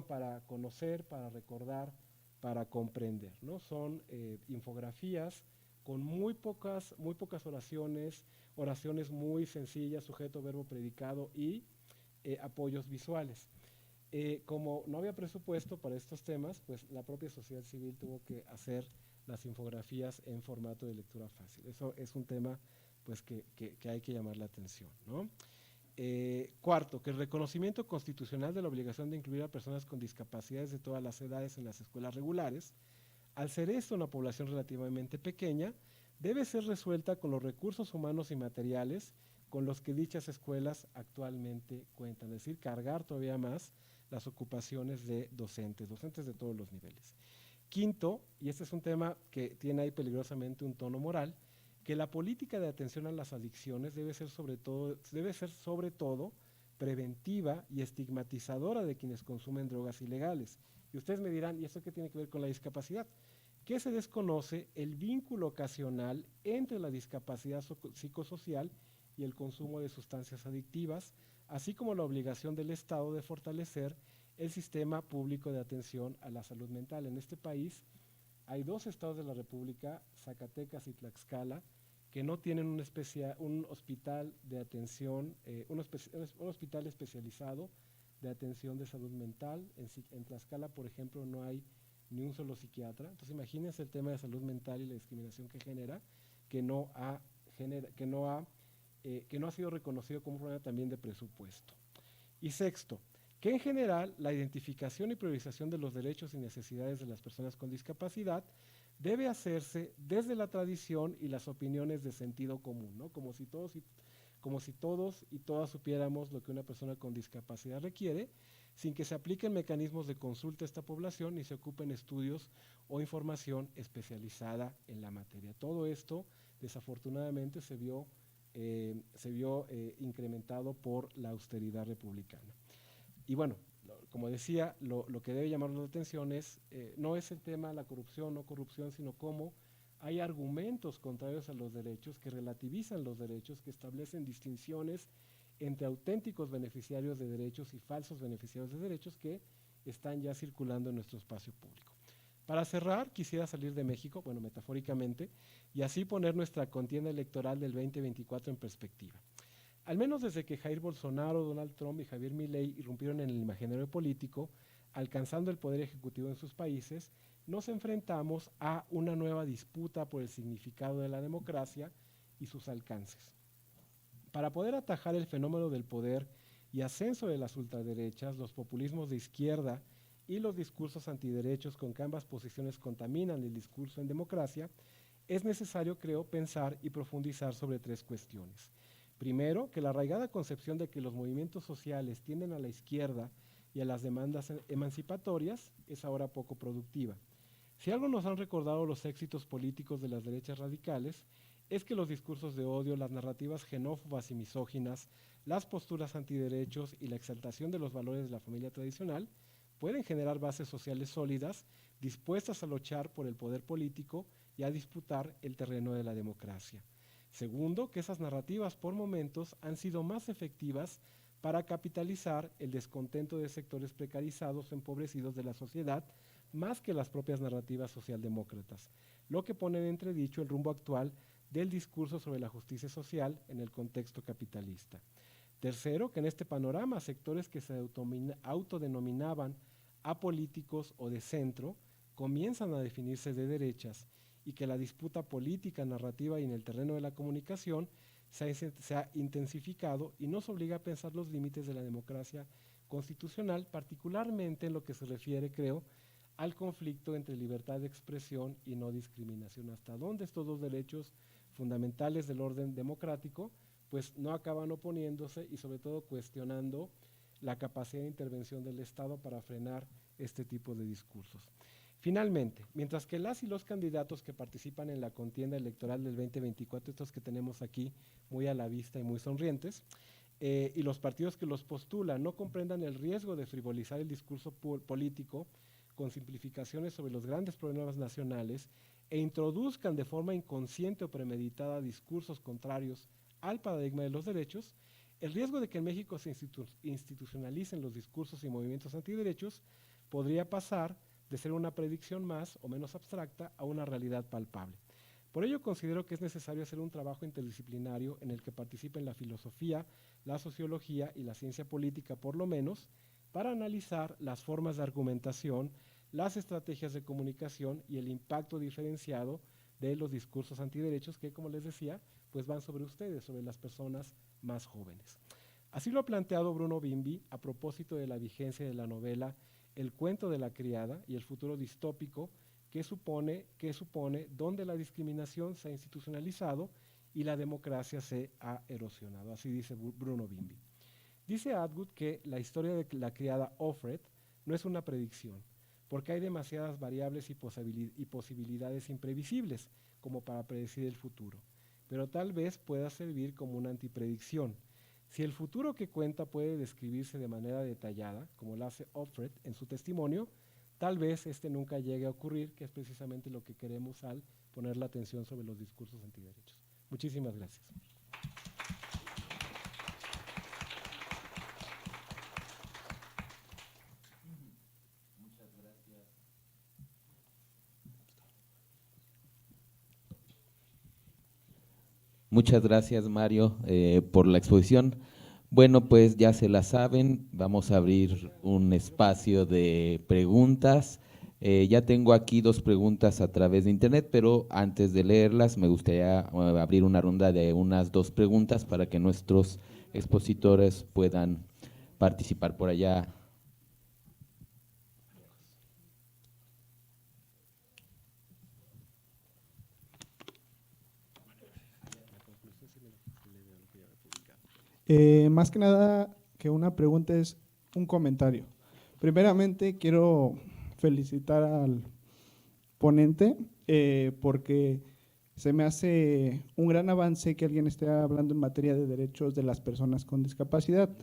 para conocer, para recordar, para comprender, ¿no? Son infografías con muy pocas oraciones muy sencillas, sujeto, verbo, predicado y apoyos visuales. Como no había presupuesto para estos temas, pues la propia sociedad civil tuvo que hacer las infografías en formato de lectura fácil. Eso es un tema pues, que hay que llamar la atención, ¿no? Cuarto, que el reconocimiento constitucional de la obligación de incluir a personas con discapacidades de todas las edades en las escuelas regulares, al ser esta una población relativamente pequeña, debe ser resuelta con los recursos humanos y materiales con los que dichas escuelas actualmente cuentan, es decir, cargar todavía más las ocupaciones de docentes de todos los niveles. Quinto, y este es un tema que tiene ahí peligrosamente un tono moral, que la política de atención a las adicciones debe ser sobre todo preventiva y estigmatizadora de quienes consumen drogas ilegales. Y ustedes me dirán, ¿y esto qué tiene que ver con la discapacidad? Que se desconoce el vínculo ocasional entre la discapacidad psicosocial y el consumo de sustancias adictivas, así como la obligación del Estado de fortalecer el sistema público de atención a la salud mental. En este país hay 2 estados de la República, Zacatecas y Tlaxcala, que no tienen un hospital de atención, un hospital especializado de atención de salud mental. En Tlaxcala, por ejemplo, no hay ni un solo psiquiatra. Entonces imagínense el tema de salud mental y la discriminación que genera, que no ha sido reconocido como un problema también de presupuesto. Y sexto, que en general la identificación y priorización de los derechos y necesidades de las personas con discapacidad debe hacerse desde la tradición y las opiniones de sentido común, ¿no? Como si todos y todas supiéramos lo que una persona con discapacidad requiere, sin que se apliquen mecanismos de consulta a esta población ni se ocupen estudios o información especializada en la materia. Todo esto, desafortunadamente, se vio incrementado por la austeridad republicana. Y bueno, como decía, lo que debe llamarnos la atención no es el tema de la corrupción, no corrupción, sino cómo hay argumentos contrarios a los derechos que relativizan los derechos, que establecen distinciones entre auténticos beneficiarios de derechos y falsos beneficiarios de derechos que están ya circulando en nuestro espacio público. Para cerrar, quisiera salir de México, bueno, metafóricamente, y así poner nuestra contienda electoral del 2024 en perspectiva. Al menos desde que Jair Bolsonaro, Donald Trump y Javier Milei irrumpieron en el imaginario político, alcanzando el poder ejecutivo en sus países, nos enfrentamos a una nueva disputa por el significado de la democracia y sus alcances. Para poder atajar el fenómeno del poder y ascenso de las ultraderechas, los populismos de izquierda y los discursos antiderechos con que ambas posiciones contaminan el discurso en democracia, es necesario, creo, pensar y profundizar sobre tres cuestiones. Primero, que la arraigada concepción de que los movimientos sociales tienden a la izquierda y a las demandas emancipatorias es ahora poco productiva. Si algo nos han recordado los éxitos políticos de las derechas radicales, es que los discursos de odio, las narrativas xenófobas y misóginas, las posturas antiderechos y la exaltación de los valores de la familia tradicional pueden generar bases sociales sólidas dispuestas a luchar por el poder político y a disputar el terreno de la democracia. Segundo, que esas narrativas por momentos han sido más efectivas para capitalizar el descontento de sectores precarizados o empobrecidos de la sociedad, más que las propias narrativas socialdemócratas, lo que pone en entredicho el rumbo actual del discurso sobre la justicia social en el contexto capitalista. Tercero, que en este panorama sectores que se autodenominaban apolíticos o de centro comienzan a definirse de derechas y que la disputa política, narrativa y en el terreno de la comunicación se ha intensificado y nos obliga a pensar los límites de la democracia constitucional, particularmente en lo que se refiere, creo, al conflicto entre libertad de expresión y no discriminación. Hasta dónde estos dos derechos fundamentales del orden democrático pues no acaban oponiéndose y sobre todo cuestionando la capacidad de intervención del Estado para frenar este tipo de discursos. Finalmente, mientras que las y los candidatos que participan en la contienda electoral del 2024, estos que tenemos aquí muy a la vista y muy sonrientes, y los partidos que los postulan no comprendan el riesgo de frivolizar el discurso político con simplificaciones sobre los grandes problemas nacionales e introduzcan de forma inconsciente o premeditada discursos contrarios al paradigma de los derechos, el riesgo de que en México se institucionalicen los discursos y movimientos antiderechos podría pasar de ser una predicción más o menos abstracta a una realidad palpable. Por ello considero que es necesario hacer un trabajo interdisciplinario en el que participen la filosofía, la sociología y la ciencia política por lo menos, para analizar las formas de argumentación, las estrategias de comunicación y el impacto diferenciado de los discursos antiderechos que, como les decía, pues van sobre ustedes, sobre las personas más jóvenes. Así lo ha planteado Bruno Bimbi a propósito de la vigencia de la novela El cuento de la criada y el futuro distópico que supone donde la discriminación se ha institucionalizado y la democracia se ha erosionado. Así dice Bruno Bimbi. Dice Atwood que la historia de la criada Offred no es una predicción, porque hay demasiadas variables y posibilidades imprevisibles como para predecir el futuro, pero tal vez pueda servir como una antipredicción. Si el futuro que cuenta puede describirse de manera detallada, como lo hace Offred en su testimonio, tal vez este nunca llegue a ocurrir, que es precisamente lo que queremos al poner la atención sobre los discursos antiderechos. Muchísimas gracias. Muchas gracias, Mario, por la exposición. Bueno, pues ya se la saben, vamos a abrir un espacio de preguntas. Ya tengo aquí dos preguntas a través de internet, pero antes de leerlas me gustaría abrir una ronda de unas dos preguntas para que nuestros expositores puedan participar por allá. Más que nada que una pregunta es un comentario. Primeramente quiero felicitar al ponente porque se me hace un gran avance que alguien esté hablando en materia de derechos de las personas con discapacidad.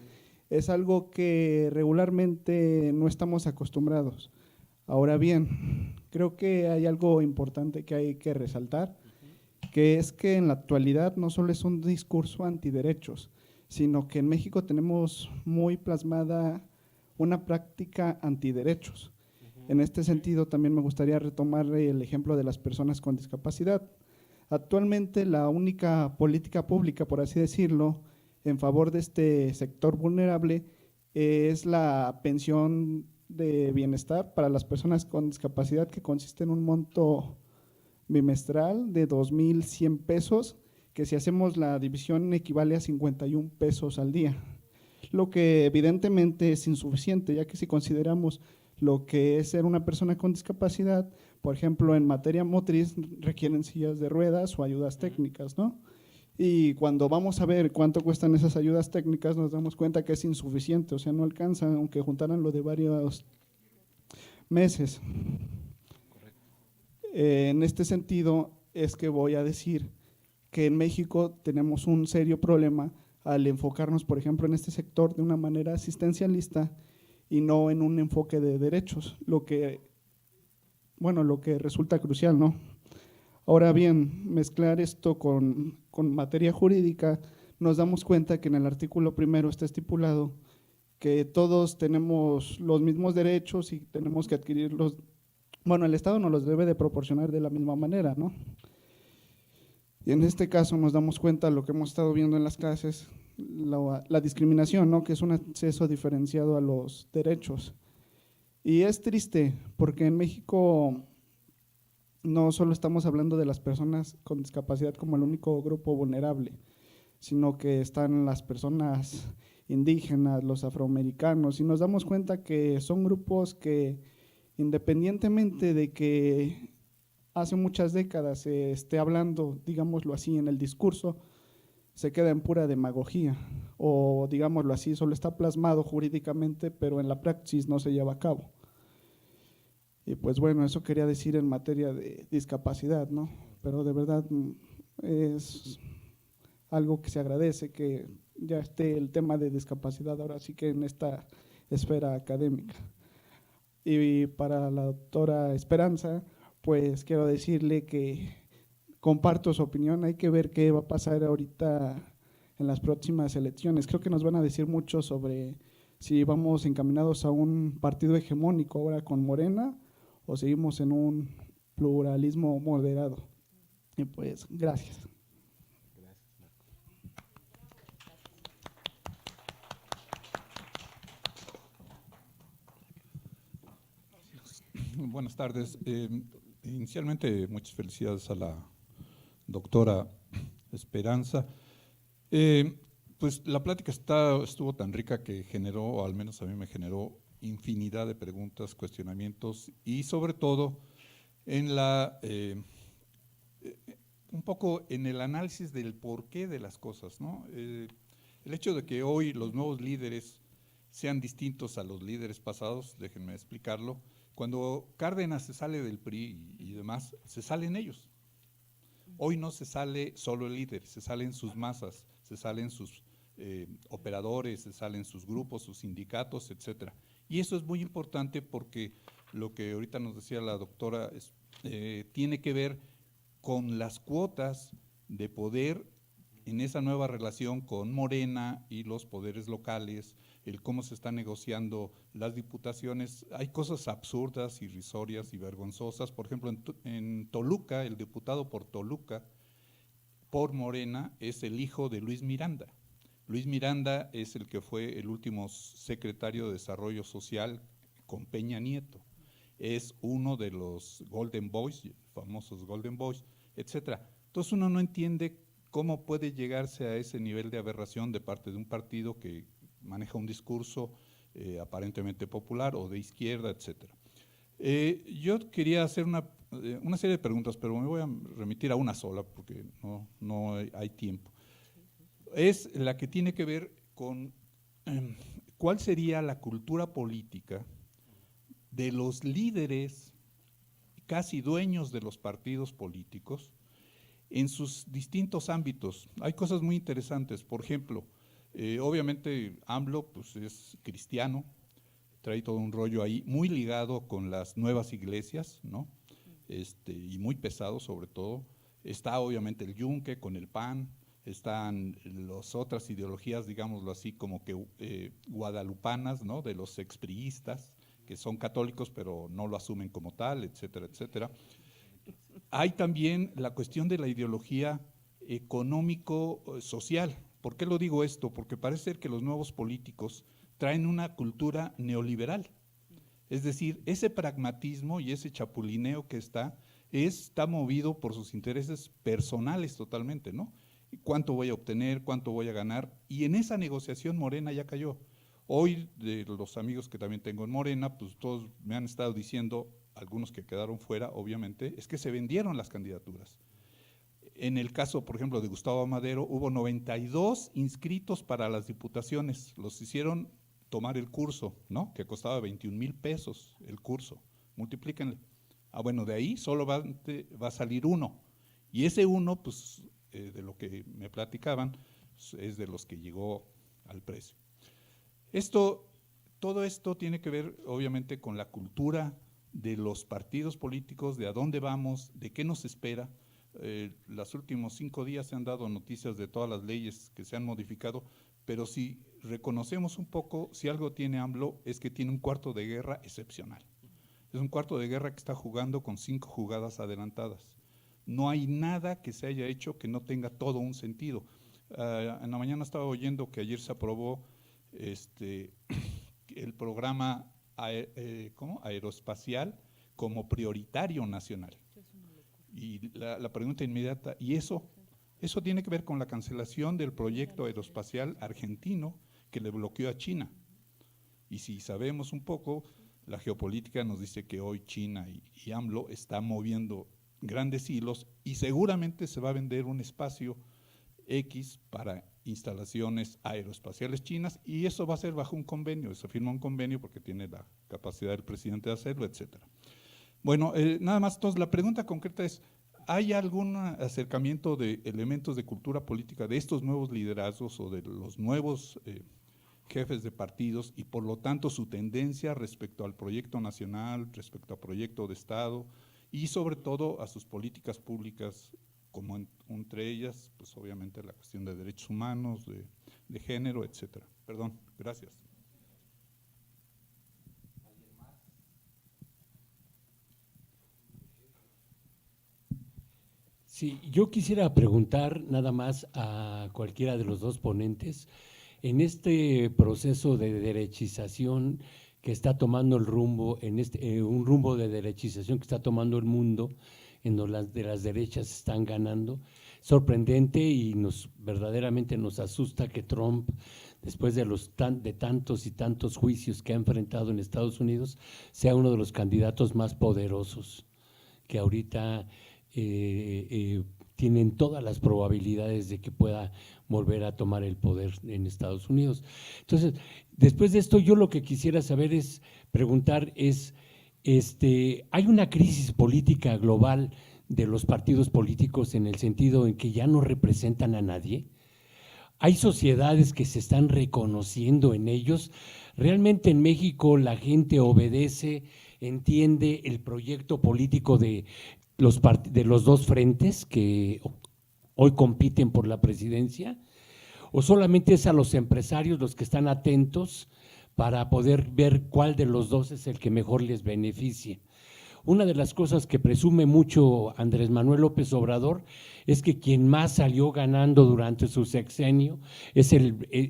Es algo que regularmente no estamos acostumbrados. Ahora bien, creo que hay algo importante que hay que resaltar, que es que en la actualidad no solo es un discurso antiderechos, sino que en México tenemos muy plasmada una práctica antiderechos. En este sentido, también me gustaría retomar el ejemplo de las personas con discapacidad. Actualmente, la única política pública, por así decirlo, en favor de este sector vulnerable es la pensión de bienestar para las personas con discapacidad, que consiste en un monto bimestral de 2,100 pesos, que si hacemos la división equivale a 51 pesos al día, lo que evidentemente es insuficiente, ya que si consideramos lo que es ser una persona con discapacidad, por ejemplo, en materia motriz requieren sillas de ruedas o ayudas técnicas, ¿no? Y cuando vamos a ver cuánto cuestan esas ayudas técnicas, nos damos cuenta que es insuficiente, o sea, no alcanza, aunque juntaran lo de varios meses. En este sentido es que voy a decir que en México tenemos un serio problema al enfocarnos, por ejemplo, en este sector de una manera asistencialista y no en un enfoque de derechos, lo que resulta crucial, ¿no? Ahora bien, mezclar esto con materia jurídica, nos damos cuenta que en el artículo 1 está estipulado que todos tenemos los mismos derechos y tenemos que adquirirlos. Bueno, el Estado nos los debe de proporcionar de la misma manera, ¿no? Y en este caso nos damos cuenta de lo que hemos estado viendo en las clases, la discriminación, ¿no? Que es un acceso diferenciado a los derechos. Y es triste porque en México no solo estamos hablando de las personas con discapacidad como el único grupo vulnerable, sino que están las personas indígenas, los afroamericanos, y nos damos cuenta que son grupos que, independientemente de que hace muchas décadas se esté hablando, digámoslo así, en el discurso, se queda en pura demagogía, o digámoslo así, solo está plasmado jurídicamente, pero en la praxis no se lleva a cabo. Y pues bueno, eso quería decir en materia de discapacidad, ¿no? Pero de verdad es algo que se agradece que ya esté el tema de discapacidad ahora sí que en esta esfera académica. Y para la doctora Esperanza, pues quiero decirle que comparto su opinión, hay que ver qué va a pasar ahorita en las próximas elecciones. Creo que nos van a decir mucho sobre si vamos encaminados a un partido hegemónico ahora con Morena o seguimos en un pluralismo moderado. Y pues, gracias. Buenas tardes. Inicialmente, muchas felicidades a la doctora Esperanza. Pues la plática estuvo tan rica que generó, o al menos a mí me generó, infinidad de preguntas, cuestionamientos y sobre todo un poco en el análisis del porqué de las cosas, ¿no? El hecho de que hoy los nuevos líderes sean distintos a los líderes pasados, déjenme explicarlo. Cuando Cárdenas se sale del PRI y demás, se salen ellos. Hoy no se sale solo el líder, se salen sus masas, se salen sus operadores, se salen sus grupos, sus sindicatos, etcétera. Y eso es muy importante porque lo que ahorita nos decía la doctora tiene que ver con las cuotas de poder en esa nueva relación con Morena y los poderes locales, el cómo se están negociando las diputaciones. Hay cosas absurdas, irrisorias y vergonzosas. Por ejemplo, en Toluca, el diputado por Toluca, por Morena, es el hijo de Luis Miranda. Luis Miranda es el que fue el último secretario de Desarrollo Social con Peña Nieto. Es uno de los Golden Boys, famosos Golden Boys, etcétera. Entonces uno no entiende cómo puede llegarse a ese nivel de aberración de parte de un partido que maneja un discurso aparentemente popular o de izquierda, etcétera. Yo quería hacer una serie de preguntas, pero me voy a remitir a una sola porque no hay tiempo. Es la que tiene que ver con cuál sería la cultura política de los líderes casi dueños de los partidos políticos en sus distintos ámbitos. Hay cosas muy interesantes, por ejemplo, obviamente AMLO pues, es cristiano, trae todo un rollo ahí muy ligado con las nuevas iglesias, ¿no? Y muy pesado sobre todo. Está obviamente el Yunque con el PAN, están las otras ideologías, digámoslo así, como que guadalupanas, ¿no? De los expriistas, que son católicos pero no lo asumen como tal, etcétera, etcétera. Hay también la cuestión de la ideología económico-social. ¿Por qué lo digo esto? Porque parece ser que los nuevos políticos traen una cultura neoliberal. Es decir, ese pragmatismo y ese chapulineo que está movido por sus intereses personales totalmente, ¿no? ¿Cuánto voy a obtener? ¿Cuánto voy a ganar? Y en esa negociación Morena ya cayó. Hoy, de los amigos que también tengo en Morena, pues todos me han estado diciendo, algunos que quedaron fuera, obviamente, es que se vendieron las candidaturas. En el caso, por ejemplo, de Gustavo Amadero, hubo 92 inscritos para las diputaciones, los hicieron tomar el curso, ¿no? Que costaba 21,000 pesos el curso, multiplíquenle. Bueno, de ahí solo va a salir uno, y ese uno, pues, de lo que me platicaban, es de los que llegó al precio. Todo esto tiene que ver, obviamente, con la cultura de los partidos políticos, de a dónde vamos, de qué nos espera. Los últimos 5 días se han dado noticias de todas las leyes que se han modificado, pero si reconocemos un poco, si algo tiene AMLO, es que tiene un cuarto de guerra excepcional. Es un cuarto de guerra que está jugando con 5 jugadas adelantadas. No hay nada que se haya hecho que no tenga todo un sentido. En la mañana estaba oyendo que ayer se aprobó el programa aeroespacial como prioritario nacional. Y la pregunta inmediata, ¿y eso tiene que ver con la cancelación del proyecto aeroespacial argentino que le bloqueó a China? Y si sabemos un poco, la geopolítica nos dice que hoy China y AMLO están moviendo grandes hilos y seguramente se va a vender un espacio X para instalaciones aeroespaciales chinas, y eso va a ser bajo un convenio, se firma un convenio porque tiene la capacidad del presidente de hacerlo, etcétera. Bueno, nada más, entonces la pregunta concreta es, ¿hay algún acercamiento de elementos de cultura política de estos nuevos liderazgos o de los nuevos jefes de partidos y por lo tanto su tendencia respecto al proyecto nacional, respecto al proyecto de Estado y sobre todo a sus políticas públicas, como entre ellas, pues obviamente la cuestión de derechos humanos, de género, etcétera? Perdón, gracias. Sí, yo quisiera preguntar nada más a cualquiera de los dos ponentes, en este proceso de derechización que está tomando el rumbo, un rumbo de derechización que está tomando el mundo, en donde las derechas están ganando, sorprendente y verdaderamente nos asusta que Trump, después de tantos y tantos juicios que ha enfrentado en Estados Unidos, sea uno de los candidatos más poderosos que ahorita tienen todas las probabilidades de que pueda volver a tomar el poder en Estados Unidos. Entonces, después de esto, yo lo que quisiera saber es, preguntar es, ¿hay una crisis política global de los partidos políticos en el sentido en que ya no representan a nadie? ¿Hay sociedades que se están reconociendo en ellos? ¿Realmente en México la gente obedece, entiende el proyecto político de los dos frentes que hoy compiten por la presidencia? ¿O solamente es a los empresarios los que están atentos para poder ver cuál de los dos es el que mejor les beneficia? Una de las cosas que presume mucho Andrés Manuel López Obrador es que quien más salió ganando durante su sexenio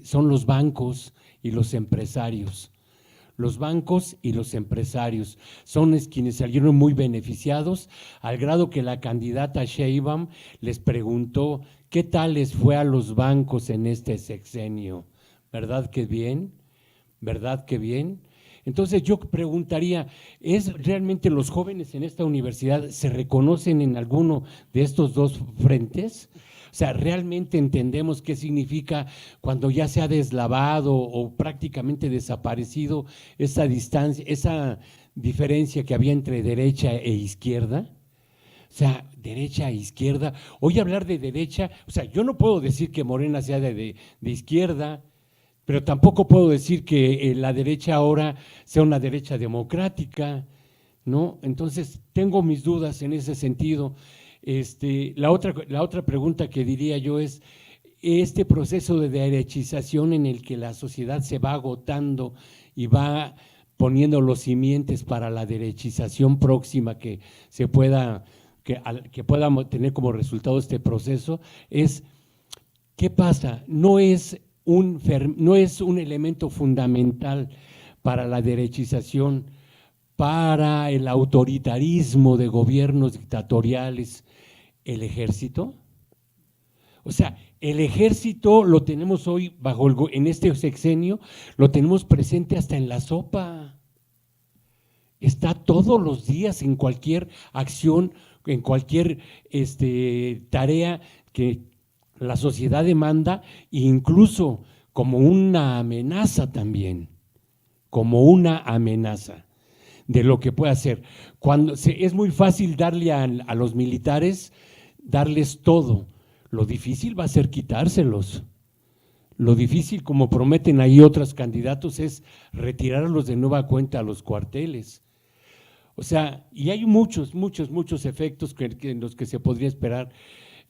son los bancos y los empresarios. Los bancos y los empresarios son quienes salieron muy beneficiados, al grado que la candidata Sheinbaum les preguntó qué tal les fue a los bancos en este sexenio. ¿Verdad que bien? ¿Verdad que bien? Entonces yo preguntaría, ¿es realmente los jóvenes en esta universidad se reconocen en alguno de estos dos frentes? O sea, ¿realmente entendemos qué significa cuando ya se ha deslavado o prácticamente desaparecido esa distancia, esa diferencia que había entre derecha e izquierda? O sea, derecha e izquierda. Hoy hablar de derecha, o sea, yo no puedo decir que Morena sea de izquierda, pero tampoco puedo decir que la derecha ahora sea una derecha democrática, ¿no? Entonces, tengo mis dudas en ese sentido. La otra pregunta que diría yo es, este proceso de derechización en el que la sociedad se va agotando y va poniendo los simientes para la derechización próxima que se pueda, que pueda tener como resultado este proceso, es ¿qué pasa? No es un elemento fundamental para la derechización, para el autoritarismo de gobiernos dictatoriales, el ejército. O sea, el ejército lo tenemos hoy en este sexenio, lo tenemos presente hasta en la sopa. Está todos los días en cualquier acción, en cualquier tarea que la sociedad demanda, incluso como una amenaza también, como una amenaza de lo que puede hacer. Es muy fácil darle a los militares, darles todo. Lo difícil va a ser quitárselos. Lo difícil, como prometen ahí otros candidatos, es retirarlos de nueva cuenta a los cuarteles. O sea, y hay muchos efectos en los que se podría esperar.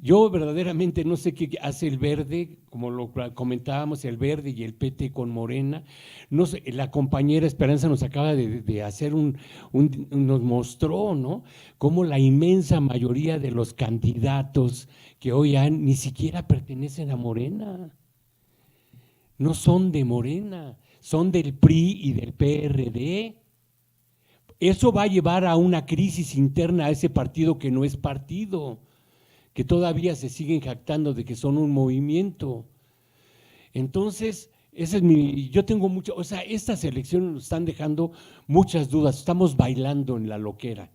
Yo verdaderamente no sé qué hace el Verde, como lo comentábamos, el Verde y el PT con Morena. No sé, la compañera Esperanza nos acaba de hacer nos mostró, ¿no? Cómo la inmensa mayoría de los candidatos que hoy ni siquiera pertenecen a Morena. No son de Morena, son del PRI y del PRD. Eso va a llevar a una crisis interna a ese partido que no es partido, que todavía se siguen jactando de que son un movimiento. Entonces, yo tengo mucho, o sea, estas elecciones nos están dejando muchas dudas, estamos bailando en la loquera,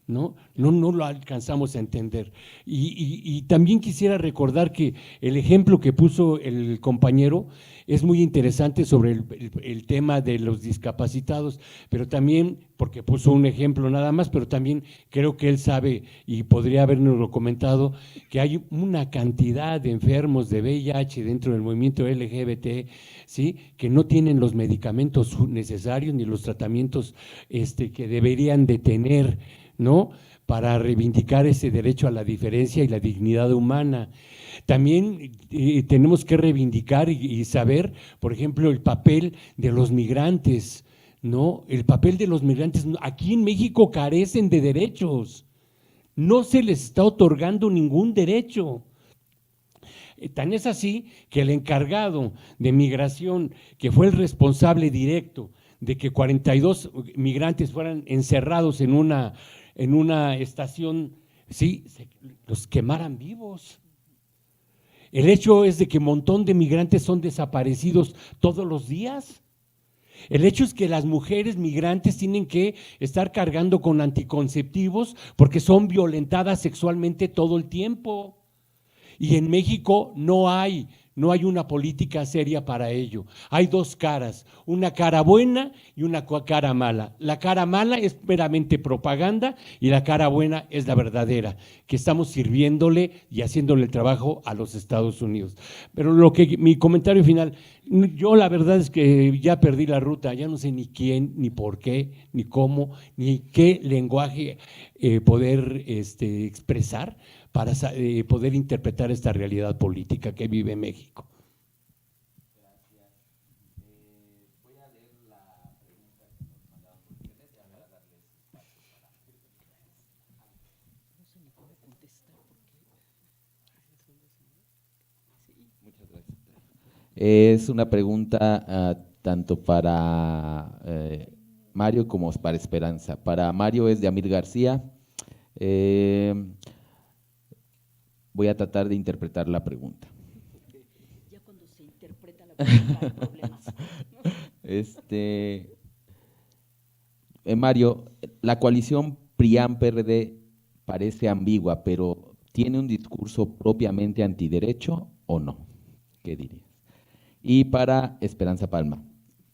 ¿no? No lo alcanzamos a entender. Y también quisiera recordar que el ejemplo que puso el compañero es muy interesante sobre el tema de los discapacitados, pero también, porque puso un ejemplo nada más, pero también creo que él sabe y podría habernoslo comentado, que hay una cantidad de enfermos de VIH dentro del movimiento LGBT, ¿sí?, que no tienen los medicamentos necesarios ni los tratamientos que deberían de tener, ¿no?, para reivindicar ese derecho a la diferencia y la dignidad humana. También tenemos que reivindicar y saber, por ejemplo, el papel de los migrantes, ¿no? El papel de los migrantes aquí en México carecen de derechos, no se les está otorgando ningún derecho. Tan es así que el encargado de migración, que fue el responsable directo de que 42 migrantes fueran encerrados en una estación, sí, los quemaran vivos. El hecho es de que un montón de migrantes son desaparecidos todos los días. El hecho es que las mujeres migrantes tienen que estar cargando con anticonceptivos porque son violentadas sexualmente todo el tiempo. Y en México no hay una política seria para ello. Hay dos caras, una cara buena y una cara mala. La cara mala es meramente propaganda y la cara buena es la verdadera, que estamos sirviéndole y haciéndole el trabajo a los Estados Unidos. Pero mi comentario final, yo la verdad es que ya perdí la ruta, ya no sé ni quién, ni por qué, ni cómo, ni qué lenguaje poder expresar para poder interpretar esta realidad política que vive México. Gracias. Voy a leer la pregunta que nos mandaron por internet para darles espacio para… No sé ni cómo contestar Muchas gracias. Es una pregunta tanto para Mario como para Esperanza. Para Mario es de Amir García. Voy a tratar de interpretar la pregunta. ya cuando se interpreta la pregunta hay problemas. Mario, la coalición PRIAN-PRD parece ambigua, pero ¿tiene un discurso propiamente antiderecho o no? ¿Qué dirías? Y para Esperanza Palma,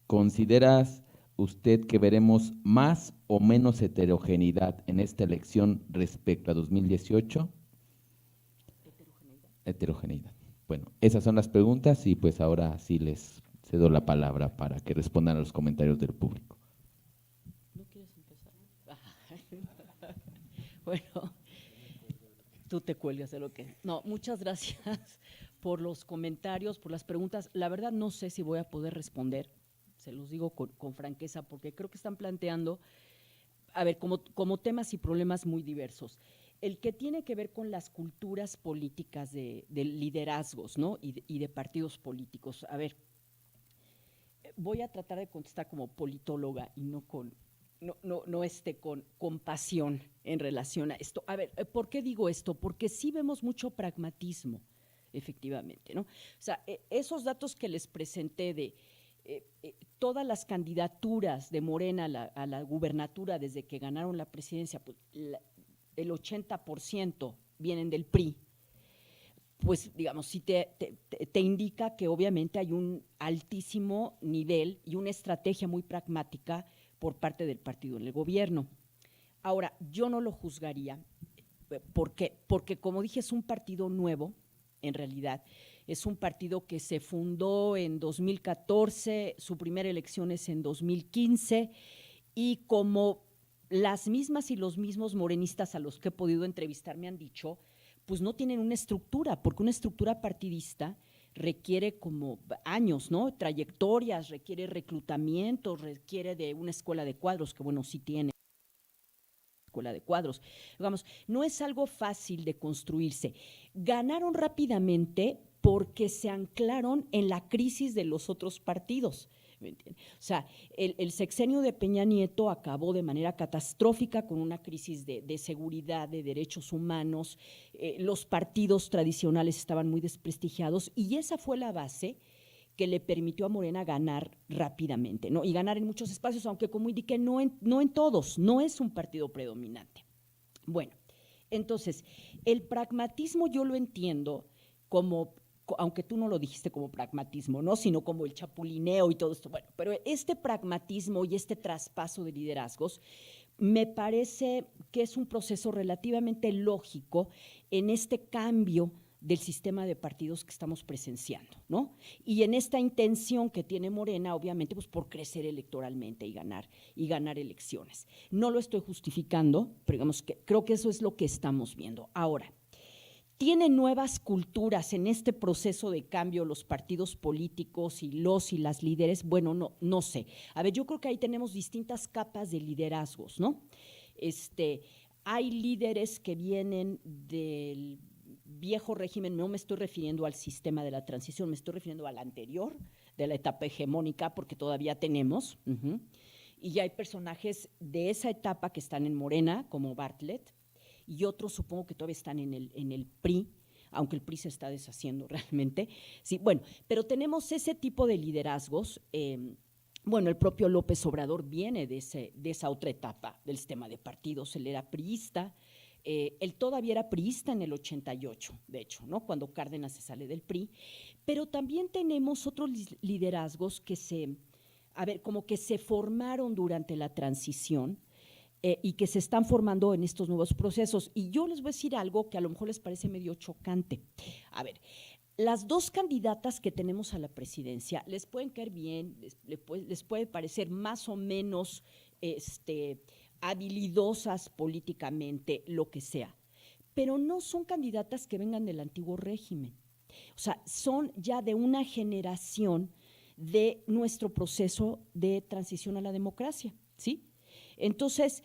¿consideras usted que veremos más o menos heterogeneidad en esta elección respecto a 2018? Heterogeneidad. Bueno, esas son las preguntas y pues ahora sí les cedo la palabra para que respondan a los comentarios del público. ¿No quieres empezar? Bueno, tú te cuelgas de lo que… No, muchas gracias por los comentarios, por las preguntas. La verdad no sé si voy a poder responder, se los digo con franqueza, porque creo que están planteando, a ver, como temas y problemas muy diversos. El que tiene que ver con las culturas políticas de liderazgos, ¿no? Y de partidos políticos. A ver, voy a tratar de contestar como politóloga y no con pasión en relación a esto. A ver, ¿por qué digo esto? Porque sí vemos mucho pragmatismo, efectivamente, ¿no? O sea, esos datos que les presenté de todas las candidaturas de Morena a la gubernatura desde que ganaron la presidencia, pues el 80% vienen del PRI, pues digamos, sí te indica que obviamente hay un altísimo nivel y una estrategia muy pragmática por parte del partido en el gobierno. Ahora, yo no lo juzgaría, porque como dije, es un partido nuevo, en realidad. Es un partido que se fundó en 2014, su primera elección es en 2015, y como las mismas y los mismos morenistas a los que he podido entrevistar me han dicho, pues no tienen una estructura, porque una estructura partidista requiere como años, ¿no? Trayectorias, requiere reclutamiento, requiere de una escuela de cuadros, que bueno, sí tiene escuela de cuadros. Digamos, no es algo fácil de construirse. Ganaron rápidamente porque se anclaron en la crisis de los otros partidos. O sea, el sexenio de Peña Nieto acabó de manera catastrófica con una crisis de seguridad, de derechos humanos, los partidos tradicionales estaban muy desprestigiados y esa fue la base que le permitió a Morena ganar rápidamente, ¿no? Y ganar en muchos espacios, aunque como indiqué, no en todos, no es un partido predominante. Bueno, entonces, el pragmatismo yo lo entiendo como, aunque tú no lo dijiste como pragmatismo, ¿no? Sino como el chapulineo y todo esto. Bueno, pero este pragmatismo y este traspaso de liderazgos me parece que es un proceso relativamente lógico en este cambio del sistema de partidos que estamos presenciando, ¿no? Y en esta intención que tiene Morena, obviamente, pues por crecer electoralmente y ganar elecciones. No lo estoy justificando, pero digamos que creo que eso es lo que estamos viendo. Ahora, ¿tienen nuevas culturas en este proceso de cambio los partidos políticos y las líderes? Bueno, no sé. A ver, yo creo que ahí tenemos distintas capas de liderazgos, ¿no? Hay líderes que vienen del viejo régimen, no me estoy refiriendo al sistema de la transición, me estoy refiriendo al anterior, de la etapa hegemónica, porque todavía tenemos, y ya hay personajes de esa etapa que están en Morena, como Bartlett, y otros supongo que todavía están en el PRI, aunque el PRI se está deshaciendo realmente. Sí, bueno, pero tenemos ese tipo de liderazgos. Bueno, el propio López Obrador viene de esa otra etapa del sistema de partidos, él era priista. Él todavía era priista en el 88, de hecho, ¿no? Cuando Cárdenas se sale del PRI, pero también tenemos otros liderazgos que como que se formaron durante la transición y que se están formando en estos nuevos procesos. Y yo les voy a decir algo que a lo mejor les parece medio chocante. A ver, las dos candidatas que tenemos a la presidencia les pueden caer bien, les puede parecer más o menos habilidosas políticamente, lo que sea, pero no son candidatas que vengan del antiguo régimen. O sea, son ya de una generación de nuestro proceso de transición a la democracia, ¿sí? Entonces,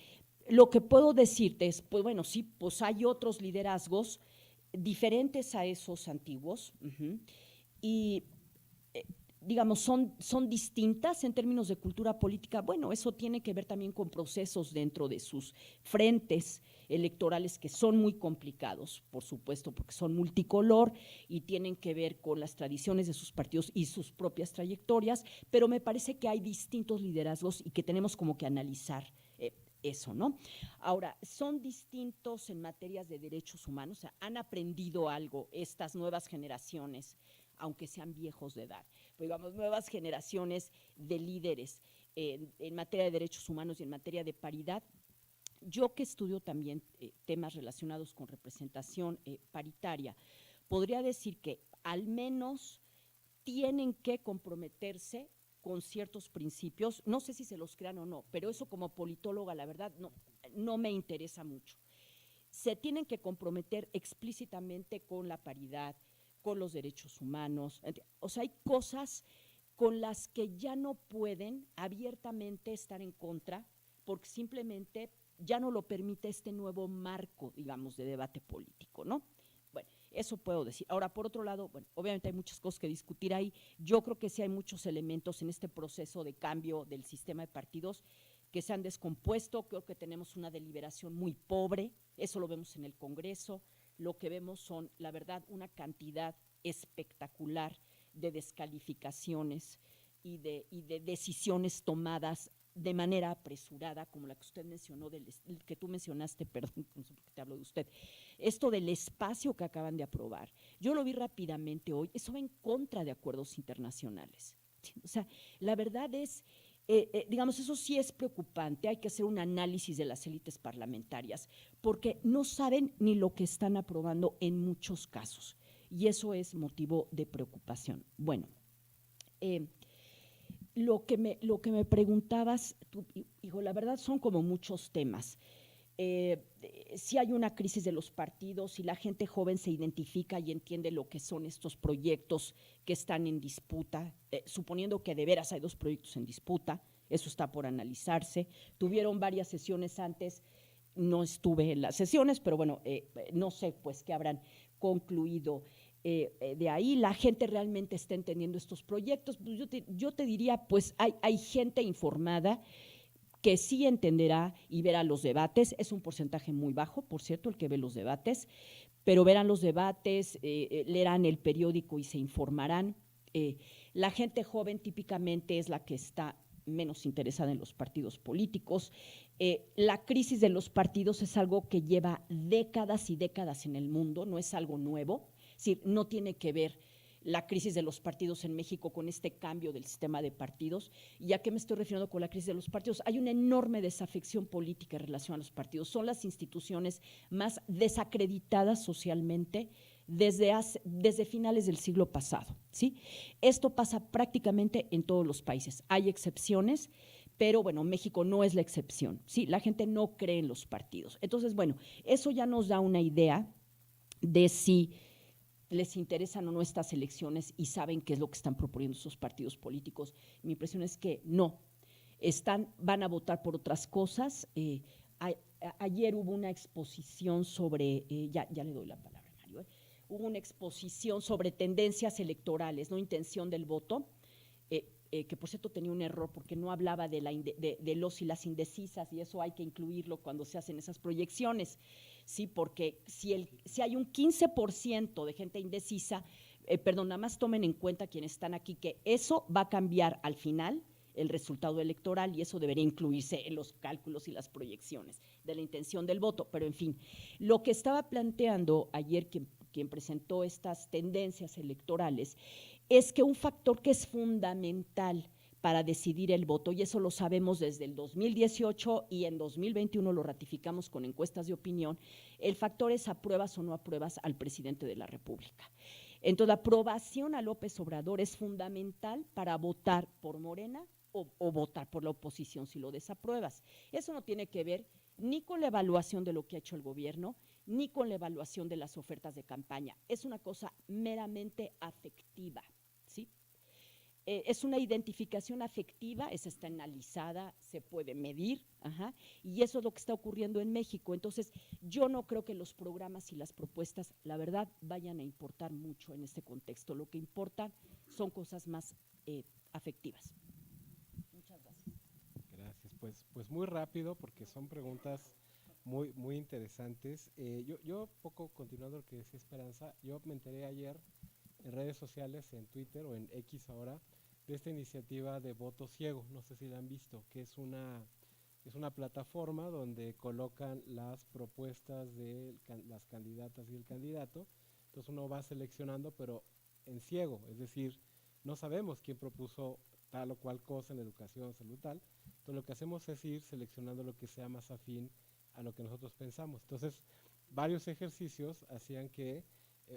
lo que puedo decirte es, pues bueno, sí, pues hay otros liderazgos diferentes a esos antiguos y digamos, son distintas en términos de cultura política. Bueno, eso tiene que ver también con procesos dentro de sus frentes electorales que son muy complicados, por supuesto, porque son multicolor y tienen que ver con las tradiciones de sus partidos y sus propias trayectorias, pero me parece que hay distintos liderazgos y que tenemos como que analizar eso, ¿no? Ahora, son distintos en materias de derechos humanos, o sea, han aprendido algo estas nuevas generaciones, aunque sean viejos de edad, pero digamos, nuevas generaciones de líderes en materia de derechos humanos y en materia de paridad. Yo que estudio también temas relacionados con representación paritaria, podría decir que al menos tienen que comprometerse con ciertos principios, no sé si se los crean o no, pero eso como politóloga, la verdad, no me interesa mucho. Se tienen que comprometer explícitamente con la paridad, con los derechos humanos. O sea, hay cosas con las que ya no pueden abiertamente estar en contra porque simplemente ya no lo permite este nuevo marco, digamos, de debate político, ¿no? Bueno, eso puedo decir. Ahora, por otro lado, bueno, obviamente hay muchas cosas que discutir ahí. Yo creo que sí hay muchos elementos en este proceso de cambio del sistema de partidos que se han descompuesto. Creo que tenemos una deliberación muy pobre, eso lo vemos en el Congreso. Lo que vemos son, la verdad, una cantidad espectacular de descalificaciones y de decisiones tomadas de manera apresurada, como la que usted mencionó, que tú mencionaste, perdón, no sé por qué te hablo de usted, esto del espacio que acaban de aprobar. Yo lo vi rápidamente hoy, eso va en contra de acuerdos internacionales. O sea, la verdad es, digamos, eso sí es preocupante, hay que hacer un análisis de las élites parlamentarias, porque no saben ni lo que están aprobando en muchos casos, y eso es motivo de preocupación. Bueno, lo que me preguntabas, hijo, la verdad son como muchos temas. Si hay una crisis de los partidos, si la gente joven se identifica y entiende lo que son estos proyectos que están en disputa, suponiendo que de veras hay 2 proyectos en disputa, eso está por analizarse. Tuvieron varias sesiones antes, no estuve en las sesiones, pero bueno, no sé pues qué habrán concluido. De ahí la gente realmente está entendiendo estos proyectos. Pues yo te diría, pues hay gente informada que sí entenderá y verá los debates. Es un porcentaje muy bajo, por cierto, el que ve los debates, pero verán los debates, leerán el periódico y se informarán. La gente joven típicamente es la que está menos interesada en los partidos políticos. La crisis de los partidos es algo que lleva décadas y décadas en el mundo, no es algo nuevo. Es decir, no tiene que ver la crisis de los partidos en México con este cambio del sistema de partidos. ¿Y a qué me estoy refiriendo con la crisis de los partidos? Hay una enorme desafección política en relación a los partidos. Son las instituciones más desacreditadas socialmente desde finales del siglo pasado, ¿sí? Esto pasa prácticamente en todos los países. Hay excepciones, pero bueno, México no es la excepción, ¿sí? La gente no cree en los partidos. Entonces, bueno, eso ya nos da una idea de si les interesan o no estas elecciones y saben qué es lo que están proponiendo esos partidos políticos. Mi impresión es que no, van a votar por otras cosas. Ayer hubo una exposición sobre, ya le doy la palabra, Mario, hubo una exposición sobre tendencias electorales, no intención del voto, que por cierto tenía un error porque no hablaba de los y las indecisas, y eso hay que incluirlo cuando se hacen esas proyecciones. Sí, porque si hay un 15% de gente indecisa, nada más tomen en cuenta quienes están aquí que eso va a cambiar al final el resultado electoral y eso debería incluirse en los cálculos y las proyecciones de la intención del voto. Pero en fin, lo que estaba planteando ayer quien presentó estas tendencias electorales es que un factor que es fundamental para decidir el voto, y eso lo sabemos desde el 2018 y en 2021 lo ratificamos con encuestas de opinión, el factor es apruebas o no apruebas al presidente de la República. Entonces, la aprobación a López Obrador es fundamental para votar por Morena o votar por la oposición si lo desapruebas. Eso no tiene que ver ni con la evaluación de lo que ha hecho el gobierno, ni con la evaluación de las ofertas de campaña. Es una cosa meramente afectiva, ¿sí? Es una identificación afectiva, esa está analizada, se puede medir, y eso es lo que está ocurriendo en México. Entonces, yo no creo que los programas y las propuestas, la verdad, vayan a importar mucho en este contexto. Lo que importan son cosas más afectivas. Muchas gracias. Gracias, pues muy rápido porque son preguntas muy, muy interesantes. Yo poco continuando lo que decía Esperanza, yo me enteré ayer en redes sociales, en Twitter o en X ahora, de esta iniciativa de voto ciego, no sé si la han visto, que es una plataforma donde colocan las propuestas de las candidatas y el candidato, entonces uno va seleccionando pero en ciego, es decir, no sabemos quién propuso tal o cual cosa en educación, salud, tal, entonces lo que hacemos es ir seleccionando lo que sea más afín a lo que nosotros pensamos. Entonces, varios ejercicios hacían que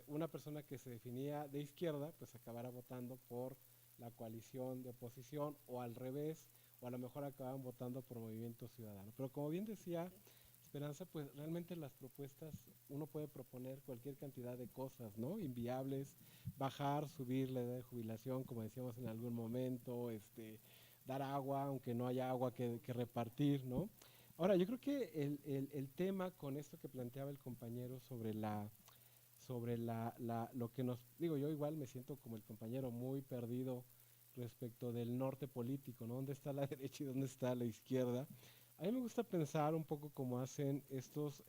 una persona que se definía de izquierda, pues acabara votando por la coalición de oposición o al revés, o a lo mejor acababan votando por Movimiento Ciudadano. Pero como bien decía Esperanza, pues realmente las propuestas, uno puede proponer cualquier cantidad de cosas, ¿no? Inviables, bajar, subir la edad de jubilación, como decíamos en algún momento, dar agua, aunque no haya agua que repartir, ¿no? Ahora, yo creo que el tema con esto que planteaba el compañero sobre lo que nos, digo, yo igual me siento como el compañero muy perdido respecto del norte político, ¿no? ¿Dónde está la derecha y dónde está la izquierda? A mí me gusta pensar un poco como hacen estos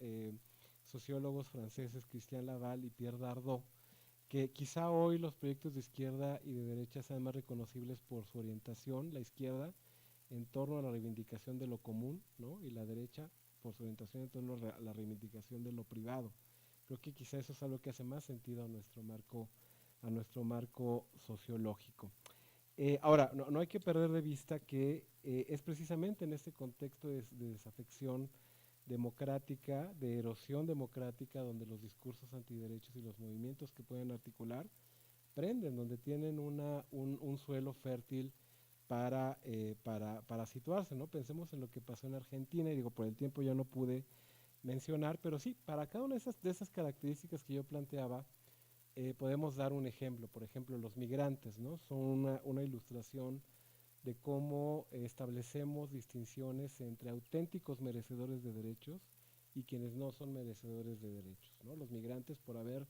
sociólogos franceses, Christian Laval y Pierre Dardot, que quizá hoy los proyectos de izquierda y de derecha sean más reconocibles por su orientación, la izquierda, en torno a la reivindicación de lo común, ¿no? Y la derecha por su orientación en torno a la reivindicación de lo privado. Creo que quizá eso es algo que hace más sentido a nuestro marco sociológico. Ahora, no hay que perder de vista que es precisamente en este contexto de desafección democrática, de erosión democrática, donde los discursos antiderechos y los movimientos que pueden articular prenden, donde tienen un suelo fértil para situarse, ¿no? Pensemos en lo que pasó en Argentina, y digo, por el tiempo ya no pude mencionar, pero sí, para cada una de esas características que yo planteaba, podemos dar un ejemplo. Por ejemplo, los migrantes, ¿no? Son una ilustración de cómo establecemos distinciones entre auténticos merecedores de derechos y quienes no son merecedores de derechos, ¿no? Los migrantes por haber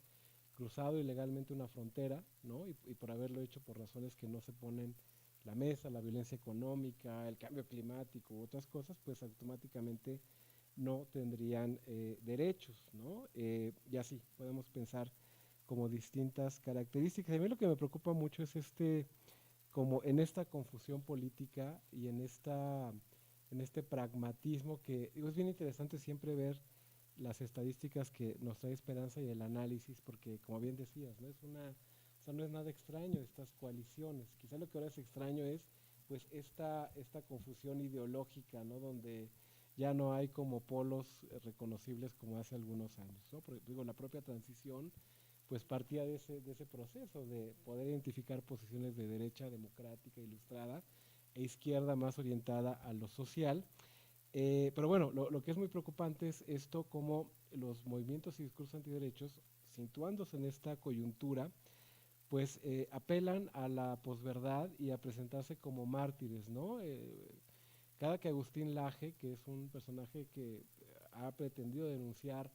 cruzado ilegalmente una frontera, ¿no? Y por haberlo hecho por razones que no se ponen la mesa, la violencia económica, el cambio climático u otras cosas, pues automáticamente no tendrían derechos, ¿no? Y así podemos pensar como distintas características. A mí lo que me preocupa mucho es como en esta confusión política y en este pragmatismo que, digo, es bien interesante siempre ver las estadísticas que nos trae Esperanza y el análisis, porque como bien decías, ¿no? O sea, no es nada extraño estas coaliciones. Quizá lo que ahora es extraño es pues esta confusión ideológica, ¿no? Donde ya no hay como polos reconocibles como hace algunos años, ¿no? Porque, digo, la propia transición pues partía de ese proceso de poder identificar posiciones de derecha democrática, ilustrada, e izquierda más orientada a lo social. Pero bueno, lo que es muy preocupante es esto, como los movimientos y discursos antiderechos, situándose en esta coyuntura, pues apelan a la posverdad y a presentarse como mártires, ¿no? Cada que Agustín Laje, que es un personaje que ha pretendido denunciar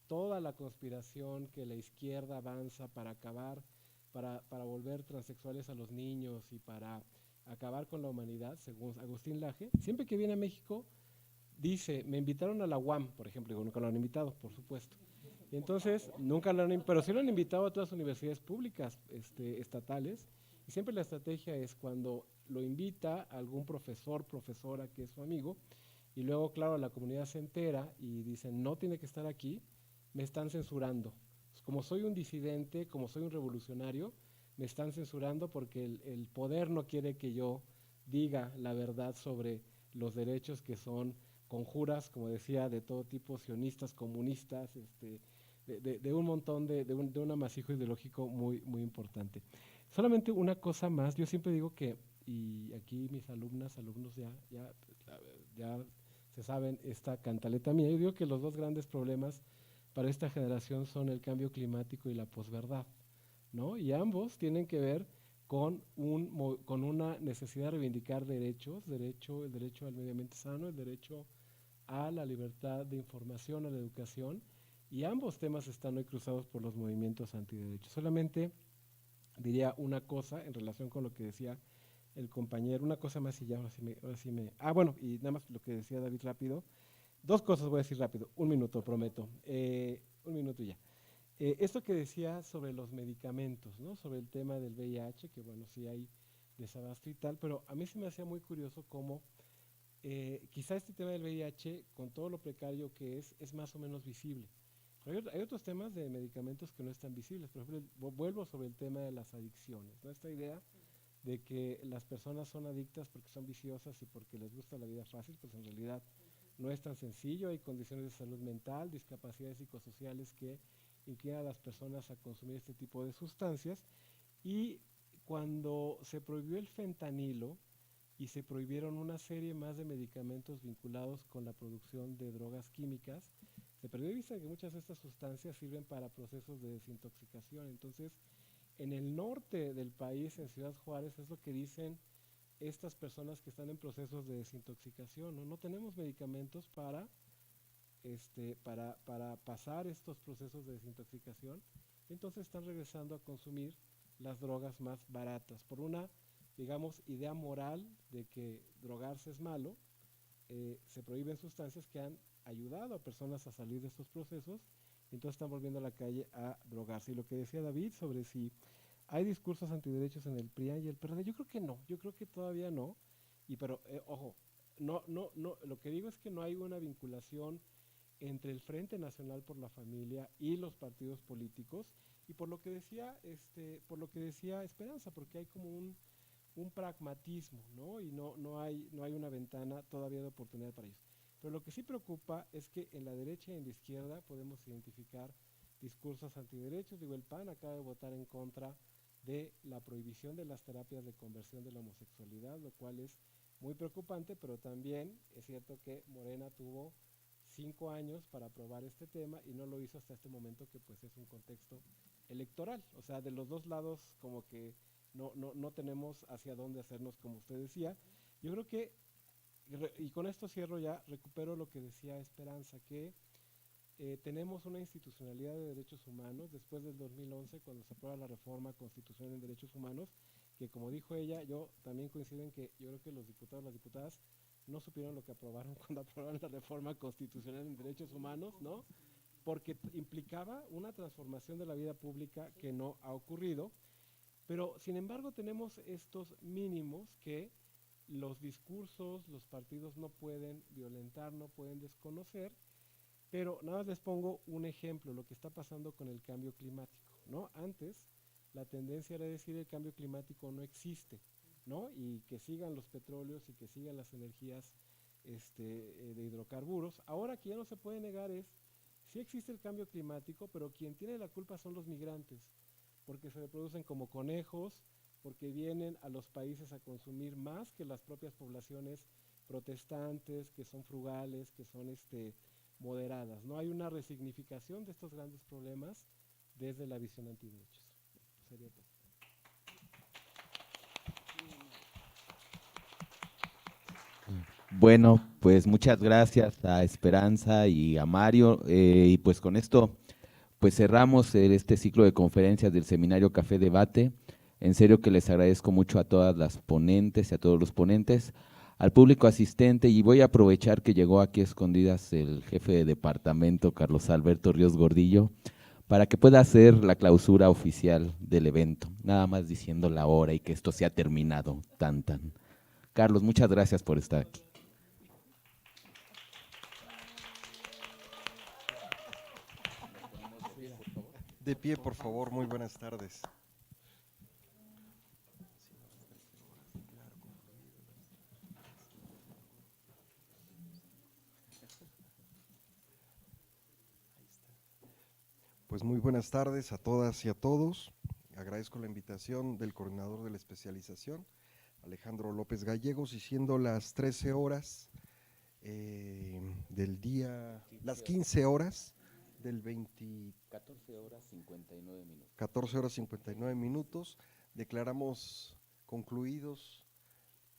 toda la conspiración que la izquierda avanza para acabar, para volver transexuales a los niños y para acabar con la humanidad, según Agustín Laje, siempre que viene a México dice, me invitaron a la UAM, por ejemplo, y nunca lo han invitado, por supuesto. Y entonces, nunca lo han, pero sí lo han invitado a todas las universidades públicas, estatales, y siempre la estrategia es cuando lo invita a algún profesor, profesora que es su amigo, y luego, claro, la comunidad se entera y dicen, no tiene que estar aquí, me están censurando. Como soy un disidente, como soy un revolucionario, me están censurando porque el poder no quiere que yo diga la verdad sobre los derechos que son conjuras, como decía, de todo tipo, sionistas, comunistas, de un montón, de un amasijo ideológico muy, muy importante. Solamente una cosa más, yo siempre digo que, y aquí mis alumnos ya se saben esta cantaleta mía, yo digo que los dos grandes problemas para esta generación son el cambio climático y la posverdad, ¿no? Y ambos tienen que ver con una necesidad de reivindicar derechos, el derecho al medio ambiente sano, el derecho a la libertad de información, a la educación, y ambos temas están hoy cruzados por los movimientos antiderechos. Solamente diría una cosa en relación con lo que decía el compañero, una cosa más y ya, ahora sí me... Ah, bueno, y nada más lo que decía David rápido. Dos cosas voy a decir rápido, un minuto, prometo. Un minuto y ya. Esto que decía sobre los medicamentos, ¿no? Sobre el tema del VIH, que bueno, sí hay desabasto y tal, pero a mí se me hacía muy curioso cómo quizá este tema del VIH, con todo lo precario que es más o menos visible. Hay otros temas de medicamentos que no están visibles. Por ejemplo, vuelvo sobre el tema de las adicciones, ¿no? Esta idea de que las personas son adictas porque son viciosas y porque les gusta la vida fácil, pues en realidad no es tan sencillo. Hay condiciones de salud mental, discapacidades psicosociales que inclinan a las personas a consumir este tipo de sustancias. Y cuando se prohibió el fentanilo, y se prohibieron una serie más de medicamentos vinculados con la producción de drogas químicas. Se perdió de vista que muchas de estas sustancias sirven para procesos de desintoxicación. Entonces, en el norte del país, en Ciudad Juárez, es lo que dicen estas personas que están en procesos de desintoxicación, ¿no? No tenemos medicamentos para pasar estos procesos de desintoxicación, entonces están regresando a consumir las drogas más baratas, por una, digamos, idea moral de que drogarse es malo. Se prohíben sustancias que han ayudado a personas a salir de estos procesos, y entonces están volviendo a la calle a drogarse. Y lo que decía David sobre si hay discursos antiderechos en el PRIAN y el PRD, yo creo que no, yo creo que todavía no, pero ojo, no, lo que digo es que no hay una vinculación entre el Frente Nacional por la Familia y los partidos políticos, y por lo que decía Esperanza, porque hay como un pragmatismo, ¿no? Y no hay una ventana todavía de oportunidad para ellos. Pero lo que sí preocupa es que en la derecha y en la izquierda podemos identificar discursos antiderechos. Digo, el PAN acaba de votar en contra de la prohibición de las terapias de conversión de la homosexualidad, lo cual es muy preocupante, pero también es cierto que Morena tuvo 5 años para aprobar este tema y no lo hizo hasta este momento, que pues es un contexto electoral. O sea, de los dos lados como que no tenemos hacia dónde hacernos, como usted decía. Yo creo que, y con esto cierro ya, recupero lo que decía Esperanza, que tenemos una institucionalidad de derechos humanos después del 2011, cuando se aprueba la reforma constitucional en derechos humanos, que como dijo ella, yo también coincido en que yo creo que los diputados, las diputadas, no supieron lo que aprobaron cuando aprobaron la reforma constitucional en derechos humanos, ¿no? Porque implicaba una transformación de la vida pública que no ha ocurrido, pero sin embargo tenemos estos mínimos que los discursos, los partidos no pueden violentar, no pueden desconocer. Pero nada más les pongo un ejemplo, lo que está pasando con el cambio climático, ¿no? Antes la tendencia era decir el cambio climático no existe, ¿no? Y que sigan los petróleos y que sigan las energías de hidrocarburos. Ahora que ya no se puede negar es, sí existe el cambio climático, pero quien tiene la culpa son los migrantes, porque se reproducen como conejos, porque vienen a los países a consumir más que las propias poblaciones protestantes, que son frugales, que son moderadas. No hay una resignificación de estos grandes problemas desde la visión antiderechos. Sería todo. Bueno, pues muchas gracias a Esperanza y a Mario. Y pues con esto, pues cerramos este ciclo de conferencias del Seminario Café Debate. En serio que les agradezco mucho a todas las ponentes y a todos los ponentes, al público asistente, y voy a aprovechar que llegó aquí a escondidas el jefe de departamento, Carlos Alberto Ríos Gordillo, para que pueda hacer la clausura oficial del evento, nada más diciendo la hora y que esto se ha terminado. Carlos, muchas gracias por estar aquí. De pie, por favor, muy buenas tardes. Pues muy buenas tardes a todas y a todos. Agradezco la invitación del coordinador de la especialización, Alejandro López Gallegos, y siendo las 13 horas del día, las 15 horas del 14 horas 59 minutos. 14 horas 59 minutos, declaramos concluidos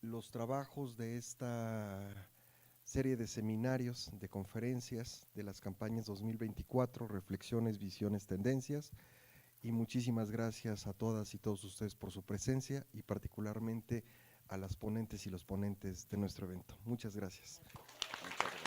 los trabajos de esta serie de seminarios, de conferencias de las campañas 2024, reflexiones, visiones, tendencias, y muchísimas gracias a todas y todos ustedes por su presencia y particularmente a las ponentes y los ponentes de nuestro evento. Muchas gracias. Muchas gracias.